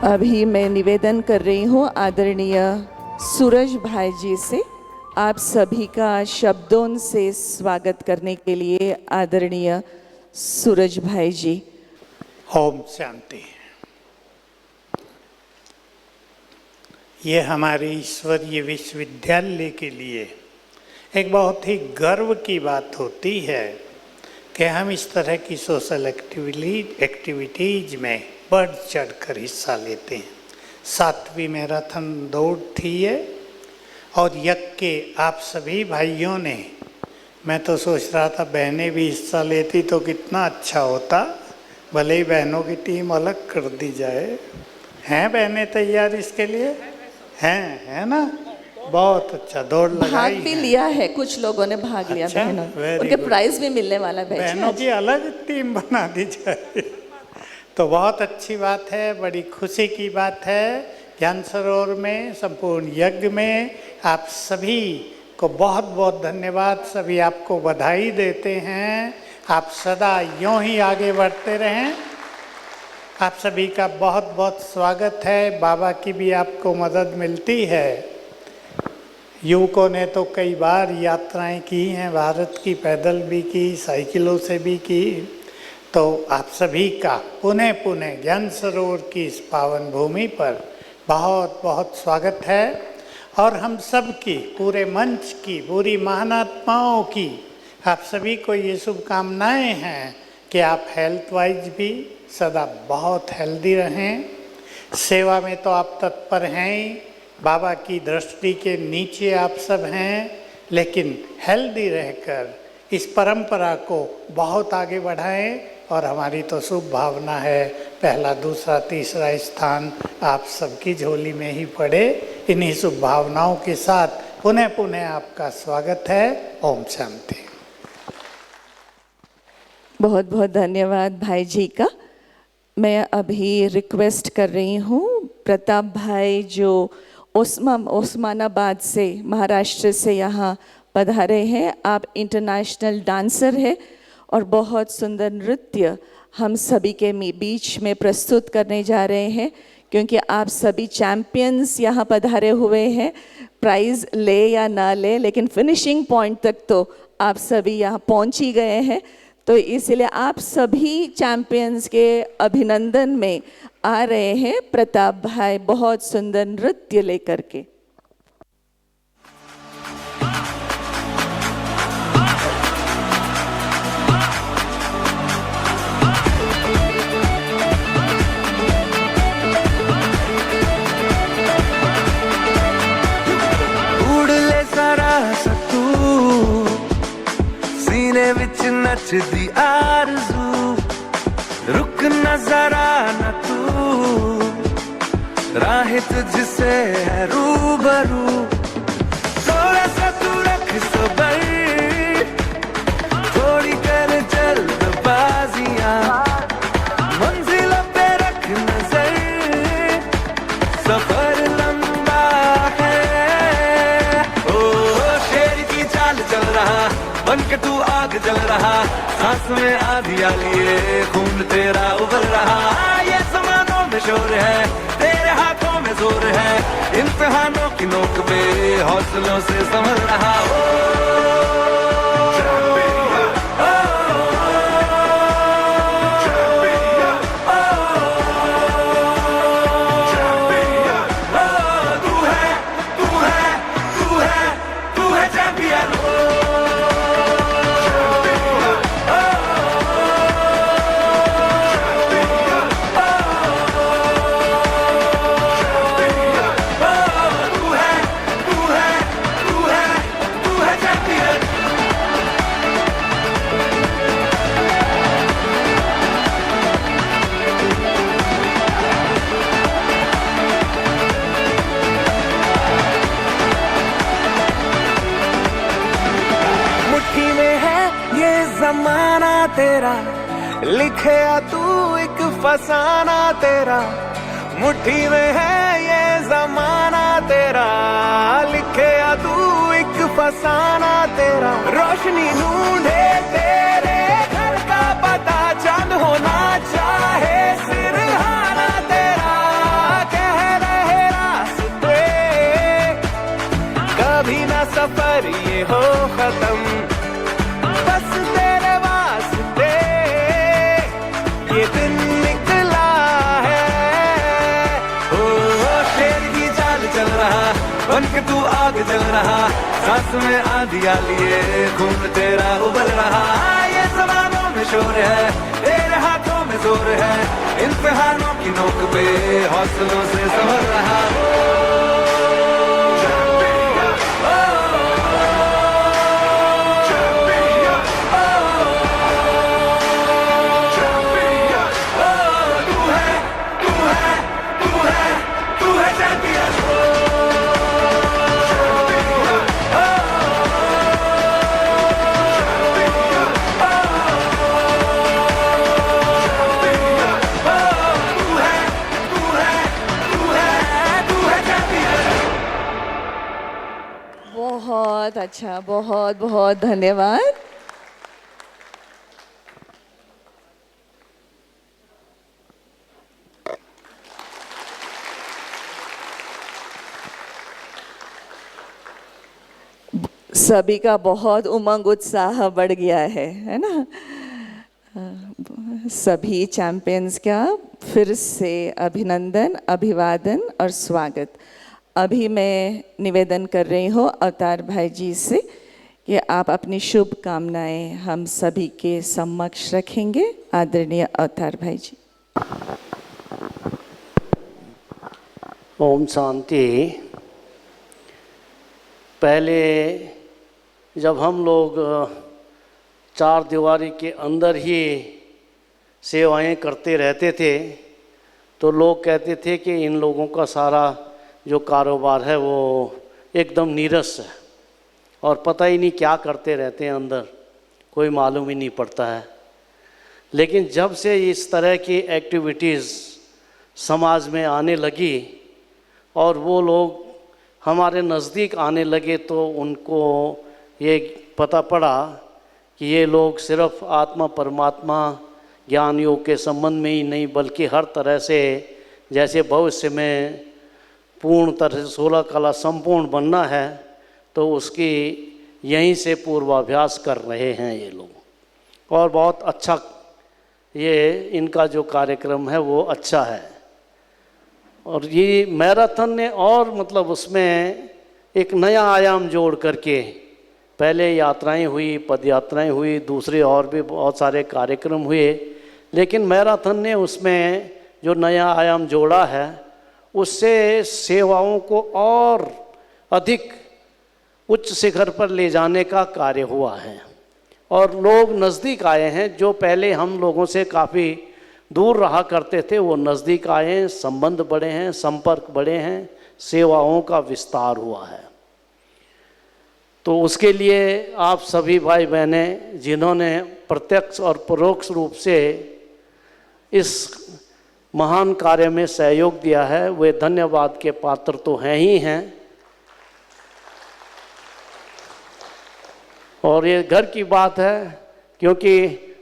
अभी मैं निवेदन कर रही हूँ आदरणीय सूरज भाई जी से, आप सभी का शब्दों से स्वागत करने के लिए। आदरणीय सूरज भाई जी। ओम शांति। ये हमारे ईश्वरीय विश्वविद्यालय के लिए एक बहुत ही गर्व की बात होती है कि हम इस तरह की सोशल एक्टिविटीज में बढ़ चढ़ कर हिस्सा लेते हैं। 7वीं मैराथन दौड़ थी ये, और यज्ञ के आप सभी भाइयों ने, मैं तो सोच रहा था बहनें भी हिस्सा लेती तो कितना अच्छा होता, भले ही बहनों की टीम अलग कर दी जाए। हैं बहनें तैयार इसके लिए? हैं, है ना? बहुत अच्छा। दौड़ लगाई, भाग भी लिया है, कुछ लोगों ने भाग लिया। अच्छा, बहनों उनके प्राइज भी मिलने वाला है। बहनों की अलग टीम बना दी जाए तो बहुत अच्छी बात है, बड़ी खुशी की बात है। ज्ञान सरोवर में संपूर्ण यज्ञ में आप सभी को बहुत बहुत धन्यवाद। सभी आपको बधाई देते हैं। आप सदा यूं ही आगे बढ़ते रहें। आप सभी का बहुत बहुत स्वागत है। बाबा की भी आपको मदद मिलती है। युवकों ने तो कई बार यात्राएं की हैं, भारत की पैदल भी की, साइकिलों से भी की। तो आप सभी का पुनः पुनः ज्ञान सरोवर की इस पावन भूमि पर बहुत बहुत स्वागत है। और हम सब की, पूरे मंच की, पूरी महानात्माओं की आप सभी को ये शुभकामनाएं हैं कि आप हेल्थ वाइज भी सदा बहुत हेल्दी रहें। सेवा में तो आप तत्पर हैं ही, बाबा की दृष्टि के नीचे आप सब हैं, लेकिन हेल्दी रहकर इस परंपरा को बहुत आगे बढ़ाएं। और हमारी तो शुभ भावना है, पहला दूसरा तीसरा स्थान आप सबकी झोली में ही पड़े। इन्हीं शुभ भावनाओं के साथ पुनः पुनः आपका स्वागत है। ओम शांति। बहुत बहुत धन्यवाद भाई जी का। मैं अभी रिक्वेस्ट कर रही हूँ प्रताप भाई, जो ओस्मानाबाद से, महाराष्ट्र से यहाँ पधारे हैं। आप इंटरनेशनल डांसर हैं और बहुत सुंदर नृत्य हम सभी के बीच में प्रस्तुत करने जा रहे हैं, क्योंकि आप सभी चैम्पियंस यहाँ पधारे हुए हैं। प्राइज़ ले या ना ले, लेकिन फिनिशिंग पॉइंट तक तो आप सभी यहाँ पहुँच ही गए हैं। तो इसलिए आप सभी चैम्पियंस के अभिनंदन में आ रहे हैं प्रताप भाई बहुत सुंदर नृत्य लेकर के। उड़ ले सारा सतू सीने विच नचदी आरज़ू, रुक न जरा न तू, राहें तुझसे है रूबरू। थोड़ा सा तू रख सबर, थोड़ी कर जल्दबाजियां, मंजिलों पे रख नजर, सफर लंबा है। ओ शेर की चाल चल रहा, बन के तू आग जल रहा, सांस में आंधियां लिए खून तेरा उबल रहा। ये समानों में शोर है, तेरे हाथों में जोर है, इम्तिहानों की नोक पे हौसलों से संभल रहा। जमाना तेरा, लिखे तू एक फसाना तेरा, मुट्ठी में है ये जमाना तेरा, लिखे तू एक फसाना तेरा। रोशनी ढूंढे तेरे घर का पता, चांद होना चाहे सिरहाना तेरा। डर ये हो खत्म, बस तेरे वास्ते ये दिन निकला है। ओ शेर की चाल चल रहा, बन के तू आग जल रहा, सांस में आंधिया लिए खून तेरा उबल रहा। ये जमानों में शोर है, तेरे हाथों में जोर है, इम्तिहानों की नोक पे हौसलों से संभल रहा। बहुत अच्छा, बहुत बहुत धन्यवाद। सभी का बहुत उमंग उत्साह बढ़ गया है ना। सभी चैंपियंस का फिर से अभिनंदन, अभिवादन और स्वागत। अभी मैं निवेदन कर रही हूँ अवतार भाई जी से कि आप अपनी शुभकामनाएं हम सभी के समक्ष रखेंगे। आदरणीय अवतार भाई जी। ओम शांति। पहले जब हम लोग चार दीवारी के अंदर ही सेवाएं करते रहते थे तो लोग कहते थे कि इन लोगों का सारा जो कारोबार है वो एकदम नीरस है और पता ही नहीं क्या करते रहते हैं अंदर, कोई मालूम ही नहीं पड़ता है। लेकिन जब से इस तरह की एक्टिविटीज़ समाज में आने लगी और वो लोग हमारे नज़दीक आने लगे तो उनको ये पता पड़ा कि ये लोग सिर्फ आत्मा परमात्मा ज्ञान योग के संबंध में ही नहीं बल्कि हर तरह से जैसे भविष्य में पूर्ण तरह से 16 कला संपूर्ण बनना है तो उसकी यहीं से पूर्वाभ्यास कर रहे हैं ये लोग। और बहुत अच्छा ये इनका जो कार्यक्रम है वो अच्छा है। और ये मैराथन ने और मतलब उसमें एक नया आयाम जोड़ करके, पहले यात्राएं हुई, पद यात्राएं हुई, दूसरे और भी बहुत सारे कार्यक्रम हुए, लेकिन मैराथन ने उसमें जो नया आयाम जोड़ा है उससे सेवाओं को और अधिक उच्च शिखर पर ले जाने का कार्य हुआ है और लोग नज़दीक आए हैं। जो पहले हम लोगों से काफ़ी दूर रहा करते थे वो नज़दीक आए हैं, संबंध बढ़े हैं, संपर्क बढ़े हैं, सेवाओं का विस्तार हुआ है। तो उसके लिए आप सभी भाई बहनें जिन्होंने प्रत्यक्ष और परोक्ष रूप से इस महान कार्य में सहयोग दिया है वे धन्यवाद के पात्र तो हैं ही हैं। और ये घर की बात है क्योंकि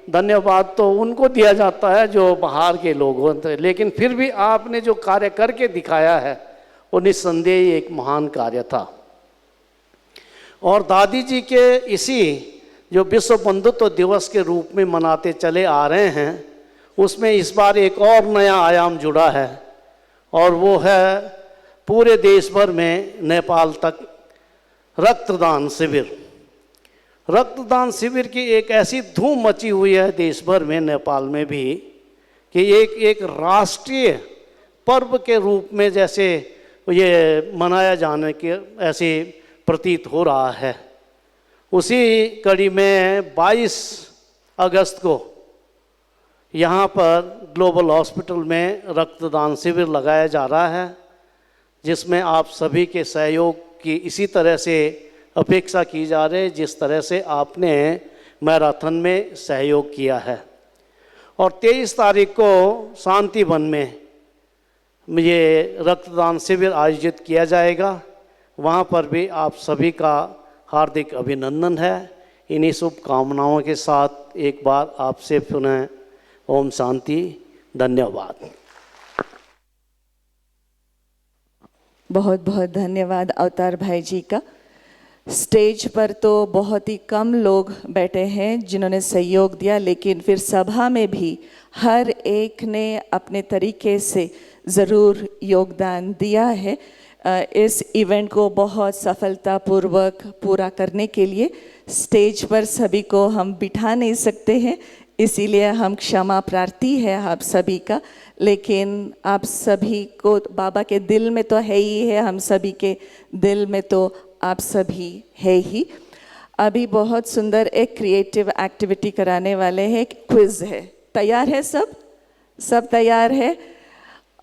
धन्यवाद तो उनको दिया जाता है जो बाहर के लोग होते हैं, लेकिन फिर भी आपने जो कार्य करके दिखाया है वो निस्संदेह एक महान कार्य था। और दादी जी के इसी जो विश्व बंधुत्व दिवस के रूप में मनाते चले आ रहे हैं उसमें इस बार एक और नया आयाम जुड़ा है और वो है पूरे देश भर में नेपाल तक रक्तदान शिविर। रक्तदान शिविर की एक ऐसी धूम मची हुई है देश भर में, नेपाल में भी, कि एक राष्ट्रीय पर्व के रूप में जैसे ये मनाया जाने के ऐसे प्रतीत हो रहा है। उसी कड़ी में 22 अगस्त को यहाँ पर ग्लोबल हॉस्पिटल में रक्तदान शिविर लगाया जा रहा है जिसमें आप सभी के सहयोग की इसी तरह से अपेक्षा की जा रही है जिस तरह से आपने मैराथन में सहयोग किया है। और 23 तारीख को शांति वन में ये रक्तदान शिविर आयोजित किया जाएगा। वहाँ पर भी आप सभी का हार्दिक अभिनंदन है। इन्हीं शुभकामनाओं के साथ एक बार आपसे पुनः ओम शांति। धन्यवाद। बहुत बहुत धन्यवाद अवतार भाई जी का। स्टेज पर तो बहुत ही कम लोग बैठे हैं जिन्होंने सहयोग दिया, लेकिन फिर सभा में भी हर एक ने अपने तरीके से ज़रूर योगदान दिया है इस इवेंट को बहुत सफलतापूर्वक पूरा करने के लिए। स्टेज पर सभी को हम बिठा नहीं सकते हैं, इसीलिए हम क्षमा प्रार्थी है आप सभी का, लेकिन आप सभी को बाबा के दिल में तो है ही है, हम सभी के दिल में तो आप सभी है ही। अभी बहुत सुंदर एक क्रिएटिव एक्टिविटी कराने वाले हैं, एक क्विज है। तैयार है सब तैयार है?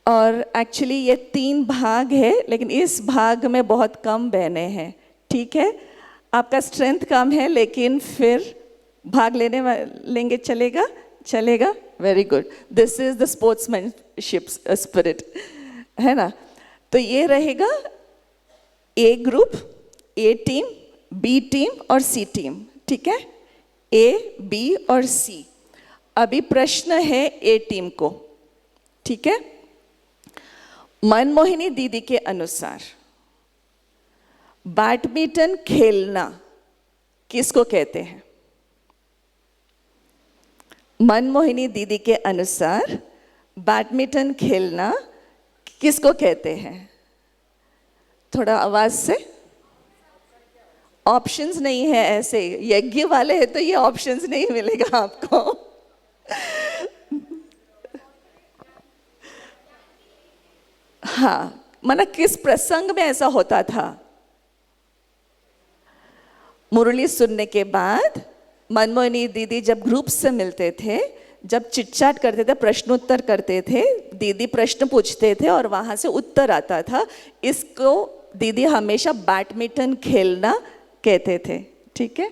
और एक्चुअली ये 3 भाग है, लेकिन इस भाग में बहुत कम बहने हैं, ठीक है? आपका स्ट्रेंथ कम है, लेकिन फिर भाग लेंगे, चलेगा? Very good, this is the sportsmanship spirit, है ना? तो ये रहेगा ए ग्रुप, ए टीम, बी टीम और सी टीम, ठीक है? ए, बी और सी। अभी प्रश्न है ए टीम को, ठीक है? मनमोहिनी दीदी के अनुसार बैडमिंटन खेलना किसको कहते हैं? मनमोहिनी दीदी के अनुसार बैडमिंटन खेलना किसको कहते हैं? थोड़ा आवाज से। ऑप्शंस नहीं है, ऐसे यज्ञ वाले हैं तो ये ऑप्शंस नहीं मिलेगा आपको। हाँ, माना किस प्रसंग में ऐसा होता था? मुरली सुनने के बाद मनमोहिनी दीदी जब ग्रुप से मिलते थे, जब चिटचाट करते थे, प्रश्नोत्तर करते थे, दीदी प्रश्न पूछते थे और वहां से उत्तर आता था। इसको दीदी हमेशा बैडमिंटन खेलना कहते थे, ठीक है?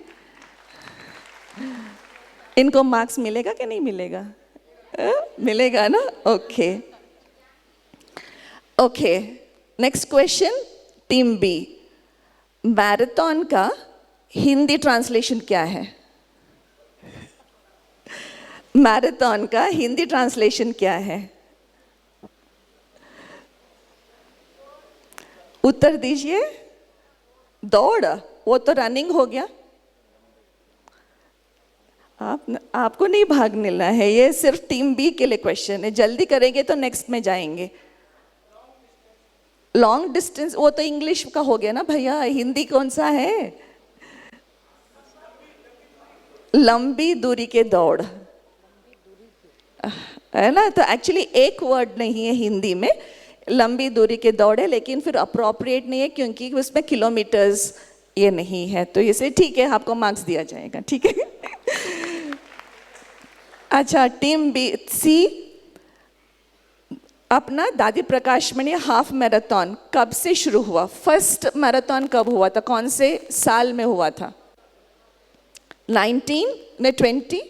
इनको मार्क्स मिलेगा कि नहीं मिलेगा? मिलेगा ना? Okay, next question, team B. Marathon का हिंदी ट्रांसलेशन क्या है? मैराथन का हिंदी ट्रांसलेशन क्या है? उत्तर दीजिए। दौड़, वो तो रनिंग हो गया। आपको नहीं भाग मिलना है, ये सिर्फ टीम बी के लिए क्वेश्चन है। जल्दी करेंगे तो नेक्स्ट में जाएंगे। लॉन्ग डिस्टेंस वो तो इंग्लिश का हो गया ना भैया, हिंदी कौन सा है? लंबी दूरी के दौड़, है ना? तो एक्चुअली एक वर्ड नहीं है हिंदी में, लंबी दूरी के दौड़ है, लेकिन फिर अप्रोप्रिएट नहीं है क्योंकि उसमें किलोमीटर्स ये नहीं है, तो इसे ठीक है, आपको मार्क्स दिया जाएगा, ठीक है? अच्छा, टीम बी सी, अपना दादी प्रकाश मणि हाफ मैराथन कब से शुरू हुआ? फर्स्ट मैराथन कब हुआ था? कौन से साल में हुआ था? 19 ने 20?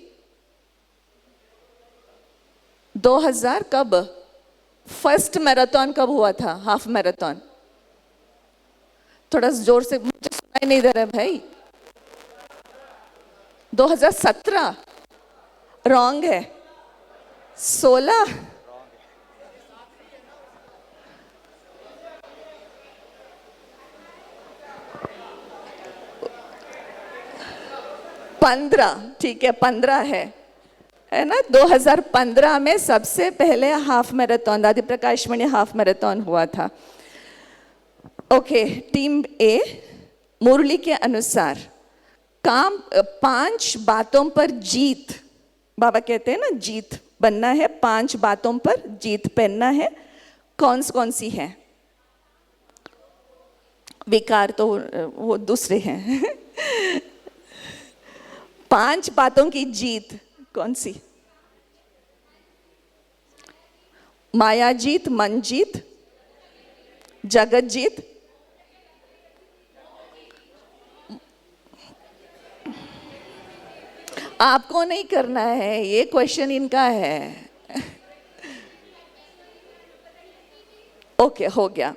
2000 कब? फर्स्ट मैराथन कब हुआ था? Half marathon? थोड़ा जोर से, मुझे सुनाई नहीं दे रहा भाई। 2017 रॉन्ग है। 16 15, ठीक है, 15 है ना? 2015 में सबसे पहले हाफ मैराथन, दादी प्रकाश मणि हाफ मैराथन हुआ था। ओके, टीम ए, मुरली के अनुसार 5 बातों पर जीत, बाबा कहते हैं ना जीत बनना है, 5 बातों पर जीत पहनना है, कौन सी है? विकार तो वो दूसरे हैं। 5 बातों की जीत कौन सी? माया जीत, मन जीत, जगत जीत, आपको नहीं करना है, ये क्वेश्चन इनका है। ओके, हो गया।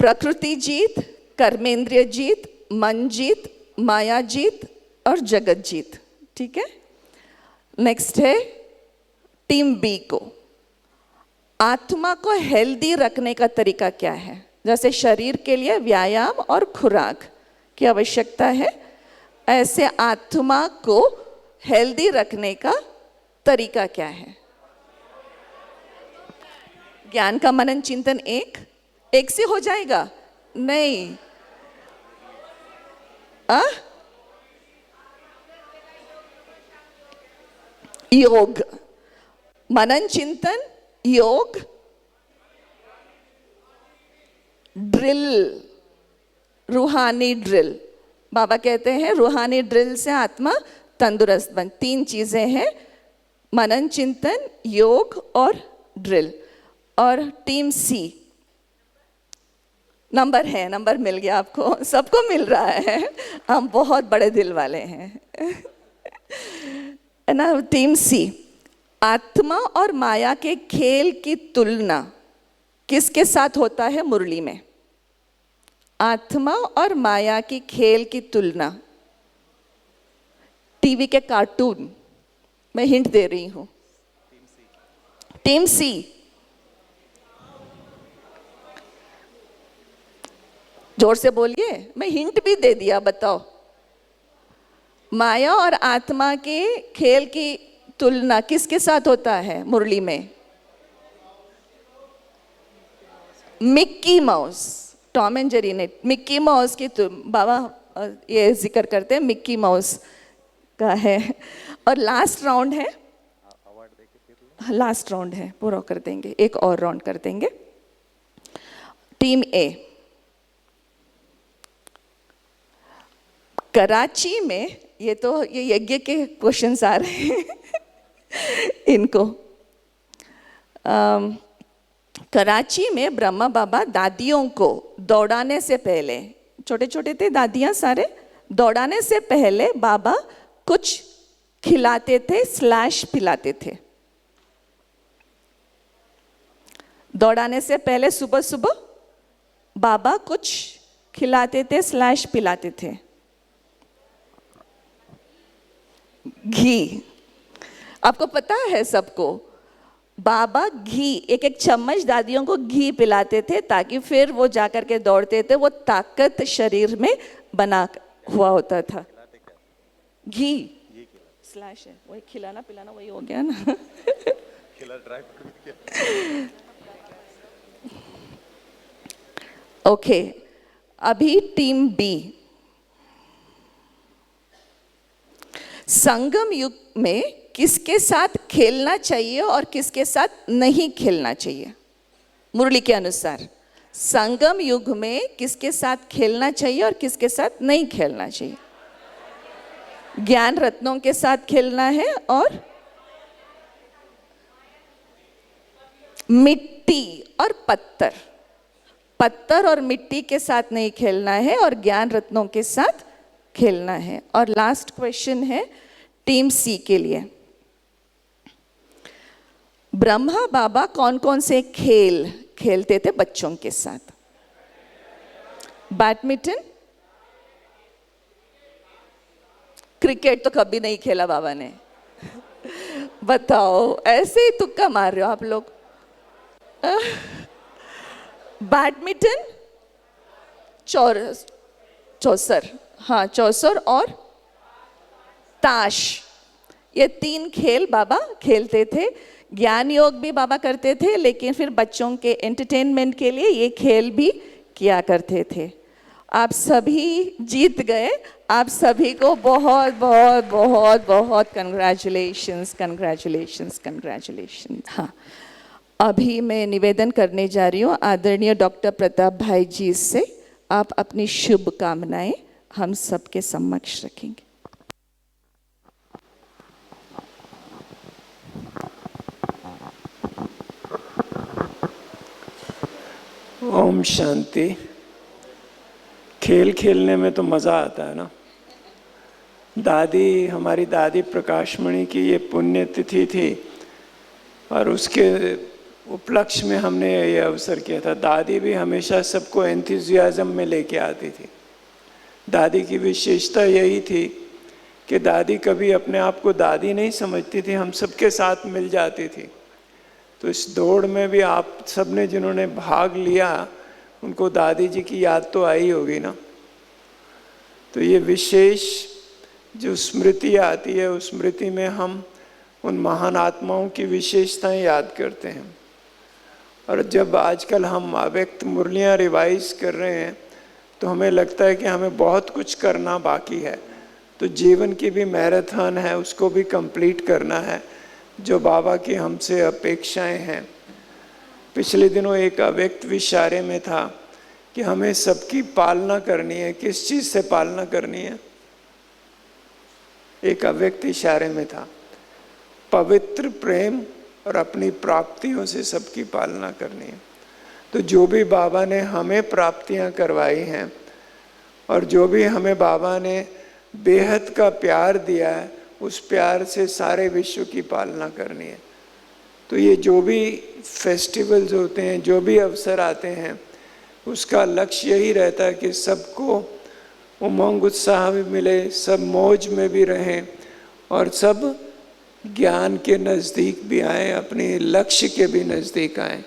प्रकृति जीत, कर्मेंद्रिय जीत, मन जीत, माया जीत और जगत जीत, ठीक है? नेक्स्ट है टीम बी को, आत्मा को हेल्दी रखने का तरीका क्या है? जैसे शरीर के लिए व्यायाम और खुराक की आवश्यकता है, ऐसे आत्मा को हेल्दी रखने का तरीका क्या है? ज्ञान का मनन चिंतन एक से हो जाएगा? नहीं। योग, मनन चिंतन, योग, ड्रिल, रूहानी ड्रिल। बाबा कहते हैं रूहानी ड्रिल से आत्मा तंदुरुस्त बन। 3 चीजें हैं, मनन चिंतन, योग और ड्रिल। और टीम सी नंबर है, नंबर मिल गया आपको, सबको मिल रहा है, हम बहुत बड़े दिल वाले हैं ना। टीम सी, आत्मा और माया के खेल की तुलना किसके साथ होता है मुरली में? आत्मा और माया की खेल की तुलना टीवी के कार्टून, मैं हिंट दे रही हूं। टीम सी, जोर से बोलिए, मैं हिंट भी दे दिया, बताओ। माया और आत्मा के खेल की तुलना किसके साथ होता है मुरली में? Mickey mouse, Tom and Jerry ने मिक्की माउस की बाबा ये जिक्र करते हैं, मिक्की माउस का है। और लास्ट राउंड है, लास्ट राउंड है, पूरा कर देंगे, एक और राउंड कर देंगे। टीम ए, कराची में, ये तो ये यज्ञ के क्वेश्चंस आ रहे हैं इनको। कराची में ब्रह्मा बाबा दादियों को दौड़ाने से पहले, छोटे छोटे थे दादियां सारे, दौड़ाने से पहले बाबा कुछ खिलाते थे / पिलाते थे। दौड़ाने से पहले सुबह सुबह बाबा कुछ खिलाते थे / पिलाते थे। घी, आपको पता है सबको, बाबा घी एक एक चम्मच दादियों को घी पिलाते थे ताकि फिर वो जाकर के दौड़ते थे, वो ताकत शरीर में बना हुआ होता था। घी / है, वही खिलाना पिलाना वही हो गया ना ओके, अभी टीम बी, संगम युग में किसके साथ खेलना चाहिए और किसके साथ नहीं खेलना चाहिए मुरली के अनुसार? संगम युग में किसके साथ खेलना चाहिए और किसके साथ नहीं खेलना चाहिए? ज्ञान रत्नों के साथ खेलना है और मिट्टी और पत्थर, पत्थर और मिट्टी के साथ नहीं खेलना है और ज्ञान रत्नों के साथ खेलना है। और लास्ट क्वेश्चन है टीम सी के लिए, ब्रह्मा बाबा कौन कौन से खेल खेलते थे बच्चों के साथ? बैडमिंटन, क्रिकेट तो कभी नहीं खेला बाबा ने बताओ, ऐसे ही तुक्का मार रहे हो आप लोग। बैडमिंटन, चौसर, हाँ चौसर और ताश, ये 3 खेल बाबा खेलते थे। ज्ञान योग भी बाबा करते थे, लेकिन फिर बच्चों के एंटरटेनमेंट के लिए ये खेल भी किया करते थे। आप सभी जीत गए, आप सभी को बहुत बहुत बहुत बहुत कंग्रेचुलेशंस, कंग्रेचुलेशंस, कंग्रेचुलेशंस। हाँ, अभी मैं निवेदन करने जा रही हूँ आदरणीय डॉक्टर प्रताप भाई जी से, आप अपनी शुभकामनाएं हम सबके समक्ष रखेंगे। ओम शांति। खेल खेलने में तो मज़ा आता है ना। दादी, हमारी दादी प्रकाशमणि की ये पुण्य तिथि थी और उसके उपलक्ष्य में हमने ये अवसर किया था। दादी भी हमेशा सबको एंथुजियाज्म में लेके आती थी। दादी की विशेषता यही थी कि दादी कभी अपने आप को दादी नहीं समझती थी, हम सबके साथ मिल जाती थी। तो इस दौड़ में भी आप सब ने जिन्होंने भाग लिया, उनको दादी जी की याद तो आई होगी ना। तो ये विशेष जो स्मृति आती है, उस स्मृति में हम उन महान आत्माओं की विशेषताएं याद करते हैं। और जब आजकल हम अव्यक्त मुरलियाँ रिवाइज कर रहे हैं तो हमें लगता है कि हमें बहुत कुछ करना बाकी है। तो जीवन की भी मैराथन है, उसको भी कंप्लीट करना है, जो बाबा की हमसे अपेक्षाएं हैं। पिछले दिनों एक अव्यक्त विचारे में था कि हमें सबकी पालना करनी है। किस चीज़ से पालना करनी है? एक अव्यक्त इशारे में था, पवित्र प्रेम और अपनी प्राप्तियों से सबकी पालना करनी है। तो जो भी बाबा ने हमें प्राप्तियां करवाई हैं और जो भी हमें बाबा ने बेहद का प्यार दिया है, उस प्यार से सारे विश्व की पालना करनी है। तो ये जो भी फेस्टिवल्स होते हैं, जो भी अवसर आते हैं, उसका लक्ष्य यही रहता है कि सबको उमंग उत्साह भी मिले, सब मौज में भी रहें और सब ज्ञान के नज़दीक भी आएँ, अपने लक्ष्य के भी नज़दीक आएँ।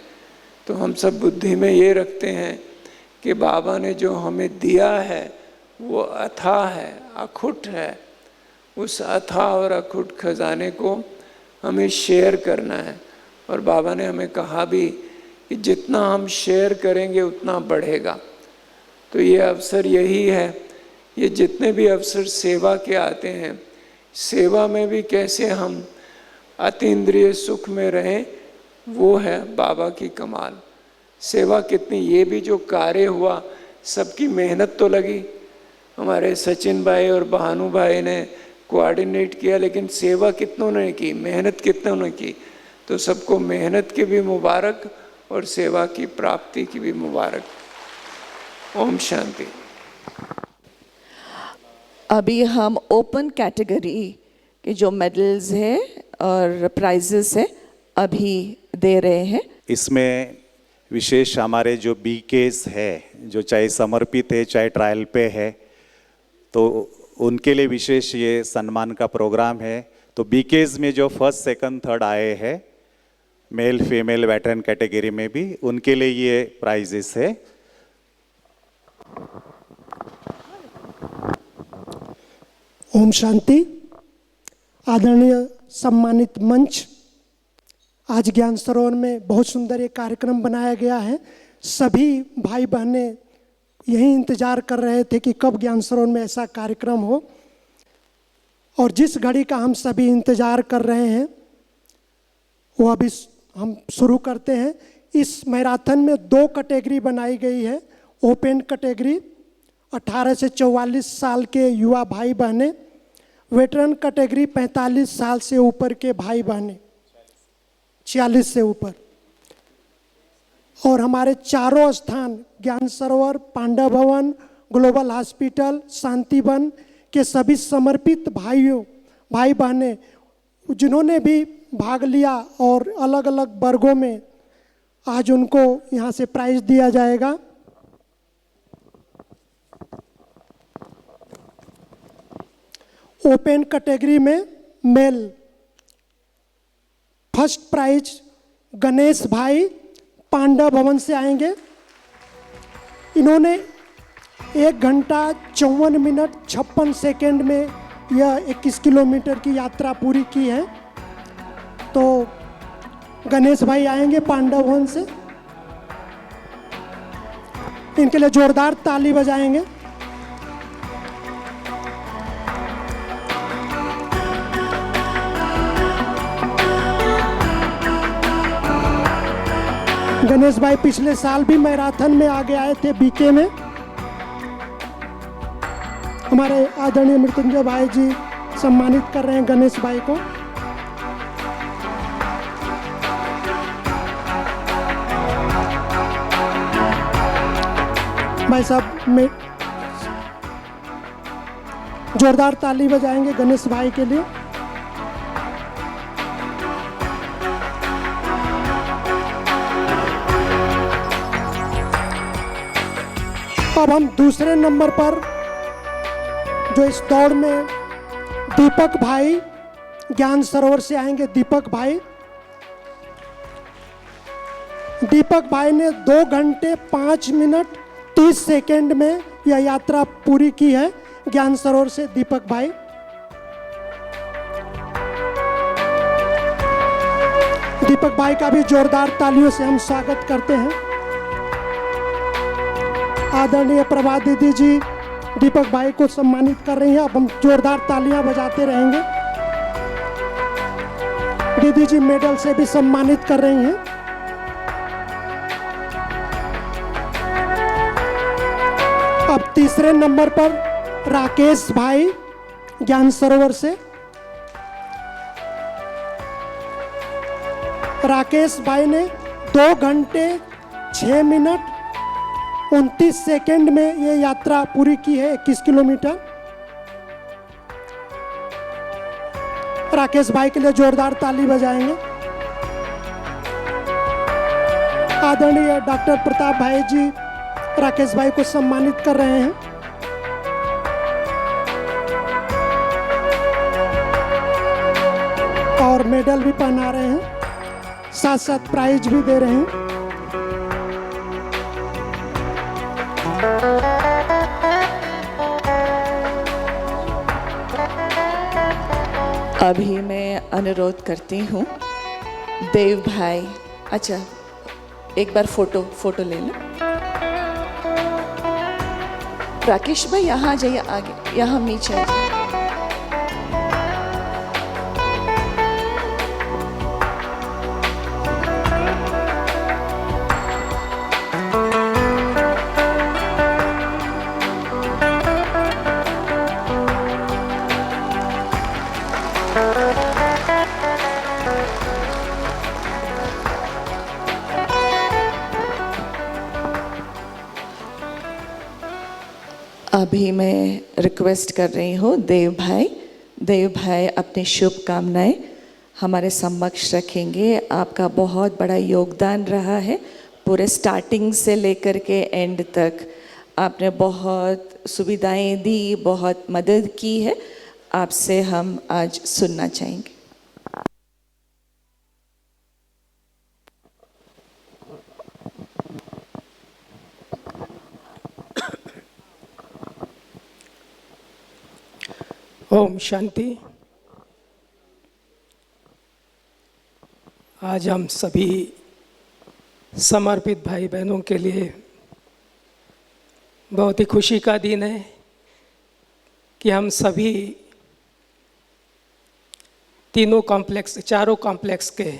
तो हम सब बुद्धि में ये रखते हैं कि बाबा ने जो हमें दिया है वो अथाह है, अखुट है। उस अथाह और अखुट खजाने को हमें शेयर करना है। और बाबा ने हमें कहा भी कि जितना हम शेयर करेंगे उतना बढ़ेगा। तो ये अवसर यही है, ये जितने भी अवसर सेवा के आते हैं, सेवा में भी कैसे हम अतीन्द्रिय सुख में रहें, वो है बाबा की कमाल। सेवा कितनी, ये भी जो कार्य हुआ सबकी मेहनत तो लगी। हमारे सचिन भाई और भानु भाई ने कोऑर्डिनेट किया, लेकिन सेवा कितनों ने की, मेहनत कितनों ने की। तो सबको मेहनत की भी मुबारक और सेवा की प्राप्ति की भी मुबारक। ओम शांति। अभी हम ओपन कैटेगरी के जो मेडल्स है और प्राइजेस है अभी दे रहे हैं। इसमें विशेष हमारे जो बीकेस है, जो चाहे समर्पित है चाहे ट्रायल पे है, तो उनके लिए विशेष ये सम्मान का प्रोग्राम है। तो बीकेस में जो फर्स्ट सेकंड थर्ड आए हैं मेल फीमेल वेटरन कैटेगरी में भी, उनके लिए ये प्राइजेस है। ओम शांति। आदरणीय सम्मानित मंच, आज ज्ञान सरोवर में बहुत सुंदर एक कार्यक्रम बनाया गया है। सभी भाई बहनें यही इंतजार कर रहे थे कि कब ज्ञान सरोवर में ऐसा कार्यक्रम हो, और जिस घड़ी का हम सभी इंतजार कर रहे हैं वो अभी हम शुरू करते हैं। इस मैराथन में 2 कैटेगरी बनाई गई है। ओपन कैटेगरी 18 से 44 साल के युवा भाई बहनें, वेटरन कैटेगरी 45 साल से ऊपर के भाई बहनें, 46 से ऊपर। और हमारे चारों स्थान ज्ञान सरोवर, पांडव भवन, ग्लोबल हॉस्पिटल, शांतिवन के सभी समर्पित भाई बहनें जिन्होंने भी भाग लिया और अलग अलग वर्गों में, आज उनको यहाँ से प्राइज दिया जाएगा। ओपन कैटेगरी में मेल फर्स्ट प्राइज गणेश भाई पांडव भवन से आएंगे। इन्होंने 1 घंटा 54 मिनट 56 सेकेंड में यह 21 किलोमीटर की यात्रा पूरी की है। तो गणेश भाई आएंगे पांडव भवन से, इनके लिए जोरदार ताली बजाएंगे। गणेश भाई पिछले साल भी मैराथन में आगे आए थे बीके में। हमारे आदरणीय मृत्युंजय भाई जी सम्मानित कर रहे हैं गणेश भाई को। भाई साहब में जोरदार ताली बजाएंगे गणेश भाई के लिए। अब हम दूसरे नंबर पर जो इस दौड़ में दीपक भाई ज्ञान सरोवर से आएंगे। दीपक भाई दीपक भाई ने 2 घंटे 5 मिनट 30 सेकंड में यह यात्रा पूरी की है। ज्ञान सरोवर से दीपक भाई। दीपक भाई का भी जोरदार तालियों से हम स्वागत करते हैं। आदरणीय प्रभा दीदी जी दीपक भाई को सम्मानित कर रही हैं। अब हम जोरदार तालियां बजाते रहेंगे। दीदी जी मेडल से भी सम्मानित कर रही हैं। अब तीसरे नंबर पर राकेश भाई ज्ञान सरोवर से। राकेश भाई ने 2 घंटे 6 मिनट 29 सेकंड में ये यात्रा पूरी की है, 21 किलोमीटर। राकेश भाई के लिए जोरदार ताली बजाएंगे। आदरणीय डॉक्टर प्रताप भाई जी राकेश भाई को सम्मानित कर रहे हैं। और मेडल भी पहना रहे हैं, साथ साथ प्राइज भी दे रहे हैं। अभी मैं अनुरोध करती हूँ देव भाई, अच्छा एक बार फोटो ले लें। राकेश भाई यहाँ आ जाइए, आगे यहाँ नीचे आ जाइए। अभी मैं रिक्वेस्ट कर रही हूँ देव भाई अपनी शुभकामनाएं हमारे समक्ष रखेंगे। आपका बहुत बड़ा योगदान रहा है पूरे स्टार्टिंग से लेकर के एंड तक। आपने बहुत सुविधाएं दी, बहुत मदद की है। आपसे हम आज सुनना चाहेंगे। ओम शांति। आज हम सभी समर्पित भाई बहनों के लिए बहुत ही खुशी का दिन है कि हम सभी चारों कॉम्प्लेक्स के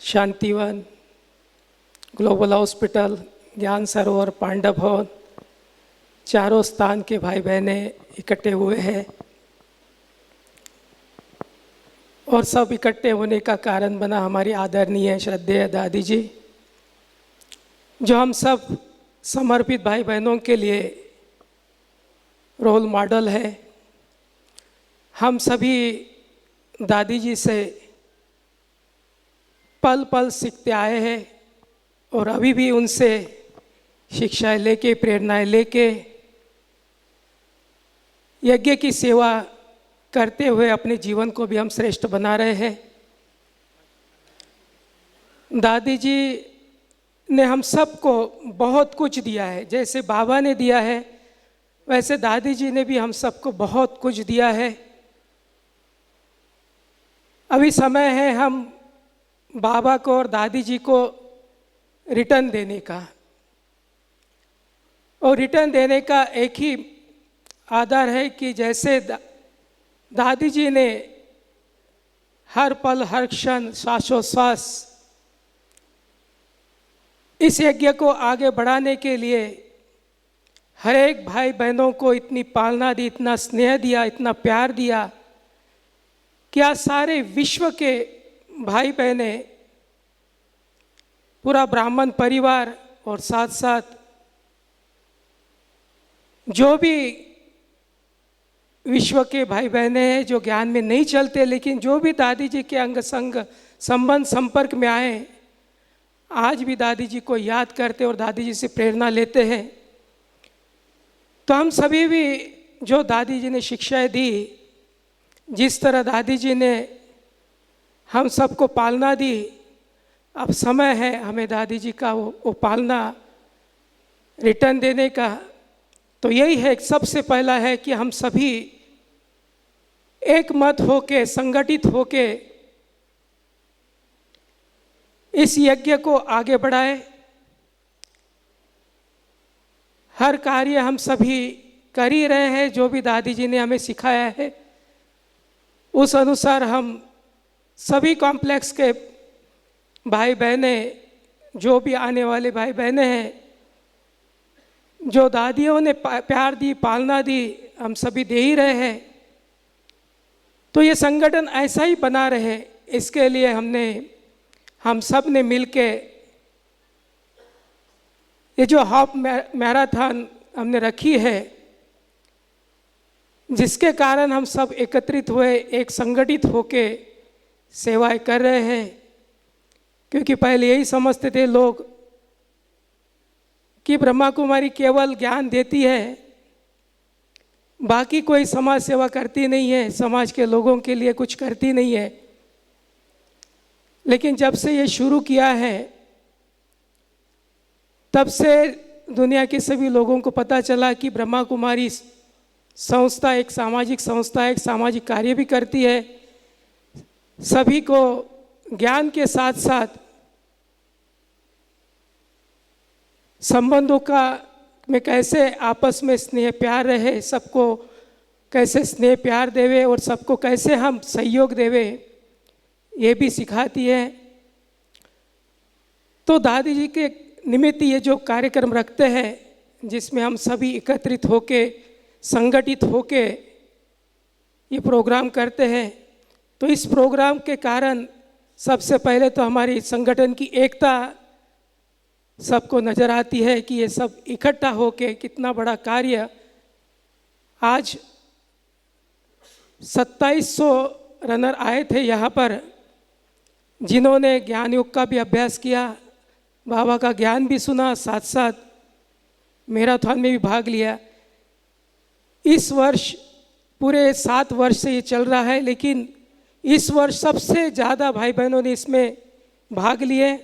शांतिवन, ग्लोबल हॉस्पिटल, ज्ञान सरोवर, पांडव भवन, चारों स्थान के भाई बहने इकट्ठे हुए हैं। और सब इकट्ठे होने का कारण बना हमारी आदरणीय श्रद्धेय दादी जी, जो हम सब समर्पित भाई बहनों के लिए रोल मॉडल है। हम सभी दादी जी से पल पल सीखते आए हैं और अभी भी उनसे शिक्षाएं लेके, प्रेरणाएं लेके यज्ञ की सेवा करते हुए अपने जीवन को भी हम श्रेष्ठ बना रहे हैं। दादी जी ने हम सबको बहुत कुछ दिया है। जैसे बाबा ने दिया है, वैसे दादी जी ने भी हम सबको बहुत कुछ दिया है। अभी समय है हम बाबा को और दादी जी को रिटर्न देने का। और रिटर्न देने का एक ही आधार है कि जैसे दादी जी ने हर पल, हर क्षण, श्वासोश्वास इस यज्ञ को आगे बढ़ाने के लिए हर एक भाई बहनों को इतनी पालना दी, इतना स्नेह दिया, इतना प्यार दिया कि आज सारे विश्व के भाई बहने, पूरा ब्राह्मण परिवार और साथ साथ जो भी विश्व के भाई बहने हैं जो ज्ञान में नहीं चलते, लेकिन जो भी दादी जी के अंग संग संबंध संपर्क में आए, आज भी दादी जी को याद करते और दादी जी से प्रेरणा लेते हैं। तो हम सभी भी जो दादी जी ने शिक्षाएं दी, जिस तरह दादी जी ने हम सबको पालना दी, अब समय है हमें दादी जी का वो पालना रिटर्न देने का। तो यही है, सबसे पहला है कि हम सभी एक मत होके, संगठित होके इस यज्ञ को आगे बढ़ाए। हर कार्य हम सभी कर ही रहे हैं, जो भी दादी जी ने हमें सिखाया है उस अनुसार हम सभी कॉम्प्लेक्स के भाई बहने, जो भी आने वाले भाई बहने हैं, जो दादियों ने प्यार दी, पालना दी, हम सभी दे ही रहे हैं। तो ये संगठन ऐसा ही बना रहे, इसके लिए हम सब ने मिलके ये जो हाफ मैराथन हमने रखी है, जिसके कारण हम सब एकत्रित हुए, एक संगठित होके सेवाएं कर रहे हैं। क्योंकि पहले यही समझते थे लोग कि ब्रह्मा कुमारी केवल ज्ञान देती है, बाकी कोई समाज सेवा करती नहीं है, समाज के लोगों के लिए कुछ करती नहीं है। लेकिन जब से ये शुरू किया है, तब से दुनिया के सभी लोगों को पता चला कि ब्रह्मा कुमारी संस्था एक सामाजिक संस्था है, एक सामाजिक कार्य भी करती है। सभी को ज्ञान के साथ साथ संबंधों में कैसे आपस में स्नेह प्यार रहे, सबको कैसे स्नेह प्यार देवे और सबको कैसे हम सहयोग देवे, ये भी सिखाती है। तो दादी जी के निमित्त ये जो कार्यक्रम रखते हैं, जिसमें हम सभी एकत्रित होके, संगठित होके ये प्रोग्राम करते हैं, तो इस प्रोग्राम के कारण सबसे पहले तो हमारी संगठन की एकता सबको नज़र आती है कि ये सब इकट्ठा होके कितना बड़ा कार्य। आज 2700 रनर आए थे यहाँ पर, जिन्होंने ज्ञान योग का भी अभ्यास किया, बाबा का ज्ञान भी सुना, साथ साथ मैराथन में भी भाग लिया। इस वर्ष पूरे 7 वर्ष से ये चल रहा है, लेकिन इस वर्ष सबसे ज़्यादा भाई बहनों ने इसमें भाग लिए।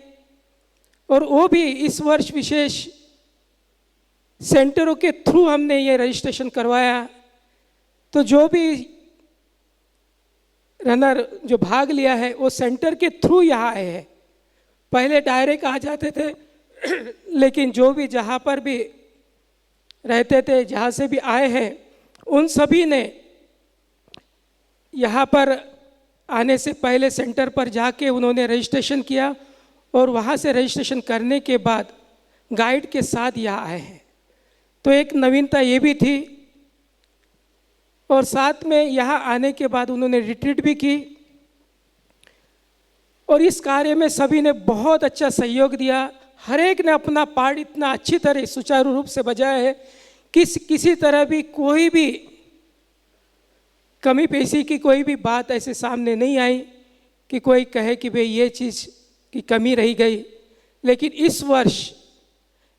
और वो भी इस वर्ष विशेष सेंटरों के थ्रू हमने ये रजिस्ट्रेशन करवाया। तो जो भी रनर जो भाग लिया है वो सेंटर के थ्रू यहाँ आए हैं। पहले डायरेक्ट आ जाते थे लेकिन जो भी जहाँ पर भी रहते थे, जहाँ से भी आए हैं, उन सभी ने यहाँ पर आने से पहले सेंटर पर जाके उन्होंने रजिस्ट्रेशन किया और वहाँ से रजिस्ट्रेशन करने के बाद गाइड के साथ यहाँ आए हैं। तो एक नवीनता ये भी थी। और साथ में यहाँ आने के बाद उन्होंने रिट्रीट भी की और इस कार्य में सभी ने बहुत अच्छा सहयोग दिया। हर एक ने अपना पार्ट इतना अच्छी तरह सुचारू रूप से बजाया है कि किसी तरह भी कोई भी कमी पेशी की कोई भी बात ऐसे सामने नहीं आई कि कोई कहे कि भाई ये चीज़ की कमी रह गई। लेकिन इस वर्ष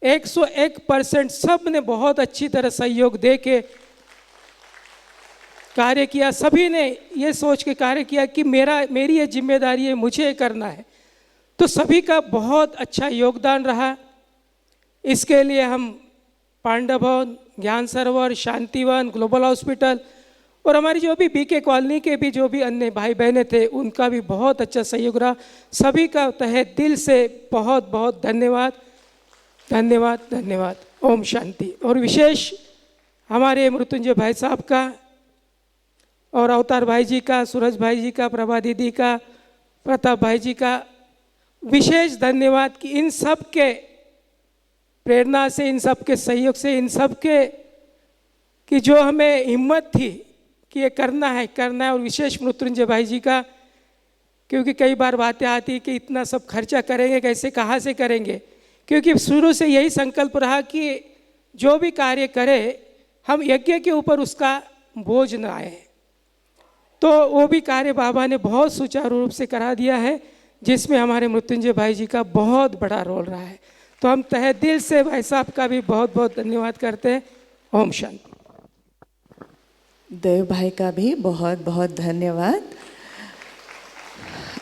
101% सब ने बहुत अच्छी तरह सहयोग दे के कार्य किया। सभी ने ये सोच के कार्य किया कि मेरी ये जिम्मेदारी है, मुझे करना है। तो सभी का बहुत अच्छा योगदान रहा। इसके लिए हम पांडव भवन, ज्ञान सरोवर, शांतिवन, ग्लोबल हॉस्पिटल और हमारी जो भी बीके कॉलोनी के भी जो भी अन्य भाई बहने थे, उनका भी बहुत अच्छा सहयोग रहा। सभी का तहे दिल से बहुत बहुत धन्यवाद, धन्यवाद, धन्यवाद। ओम शांति। और विशेष हमारे मृत्युंजय भाई साहब का और अवतार भाई जी का, सूरज भाई जी का, प्रभा दीदी का, प्रताप भाई जी का विशेष धन्यवाद कि इन सब के प्रेरणा से, इन सब के सहयोग से, इन सब के कि जो हमें हिम्मत थी कि ये करना है और विशेष मृत्युंजय भाई जी का, क्योंकि कई बार बातें आती कि इतना सब खर्चा करेंगे कैसे, कहाँ से करेंगे। क्योंकि शुरू से यही संकल्प रहा कि जो भी कार्य करे हम यज्ञ के ऊपर उसका बोझ न आए। तो वो भी कार्य बाबा ने बहुत सुचारू रूप से करा दिया है, जिसमें हमारे मृत्युंजय भाई जी का बहुत बड़ा रोल रहा है। तो हम तहे दिल से भाई साहब का भी बहुत बहुत धन्यवाद करते हैं। ओम शांति। देव भाई का भी बहुत बहुत धन्यवाद।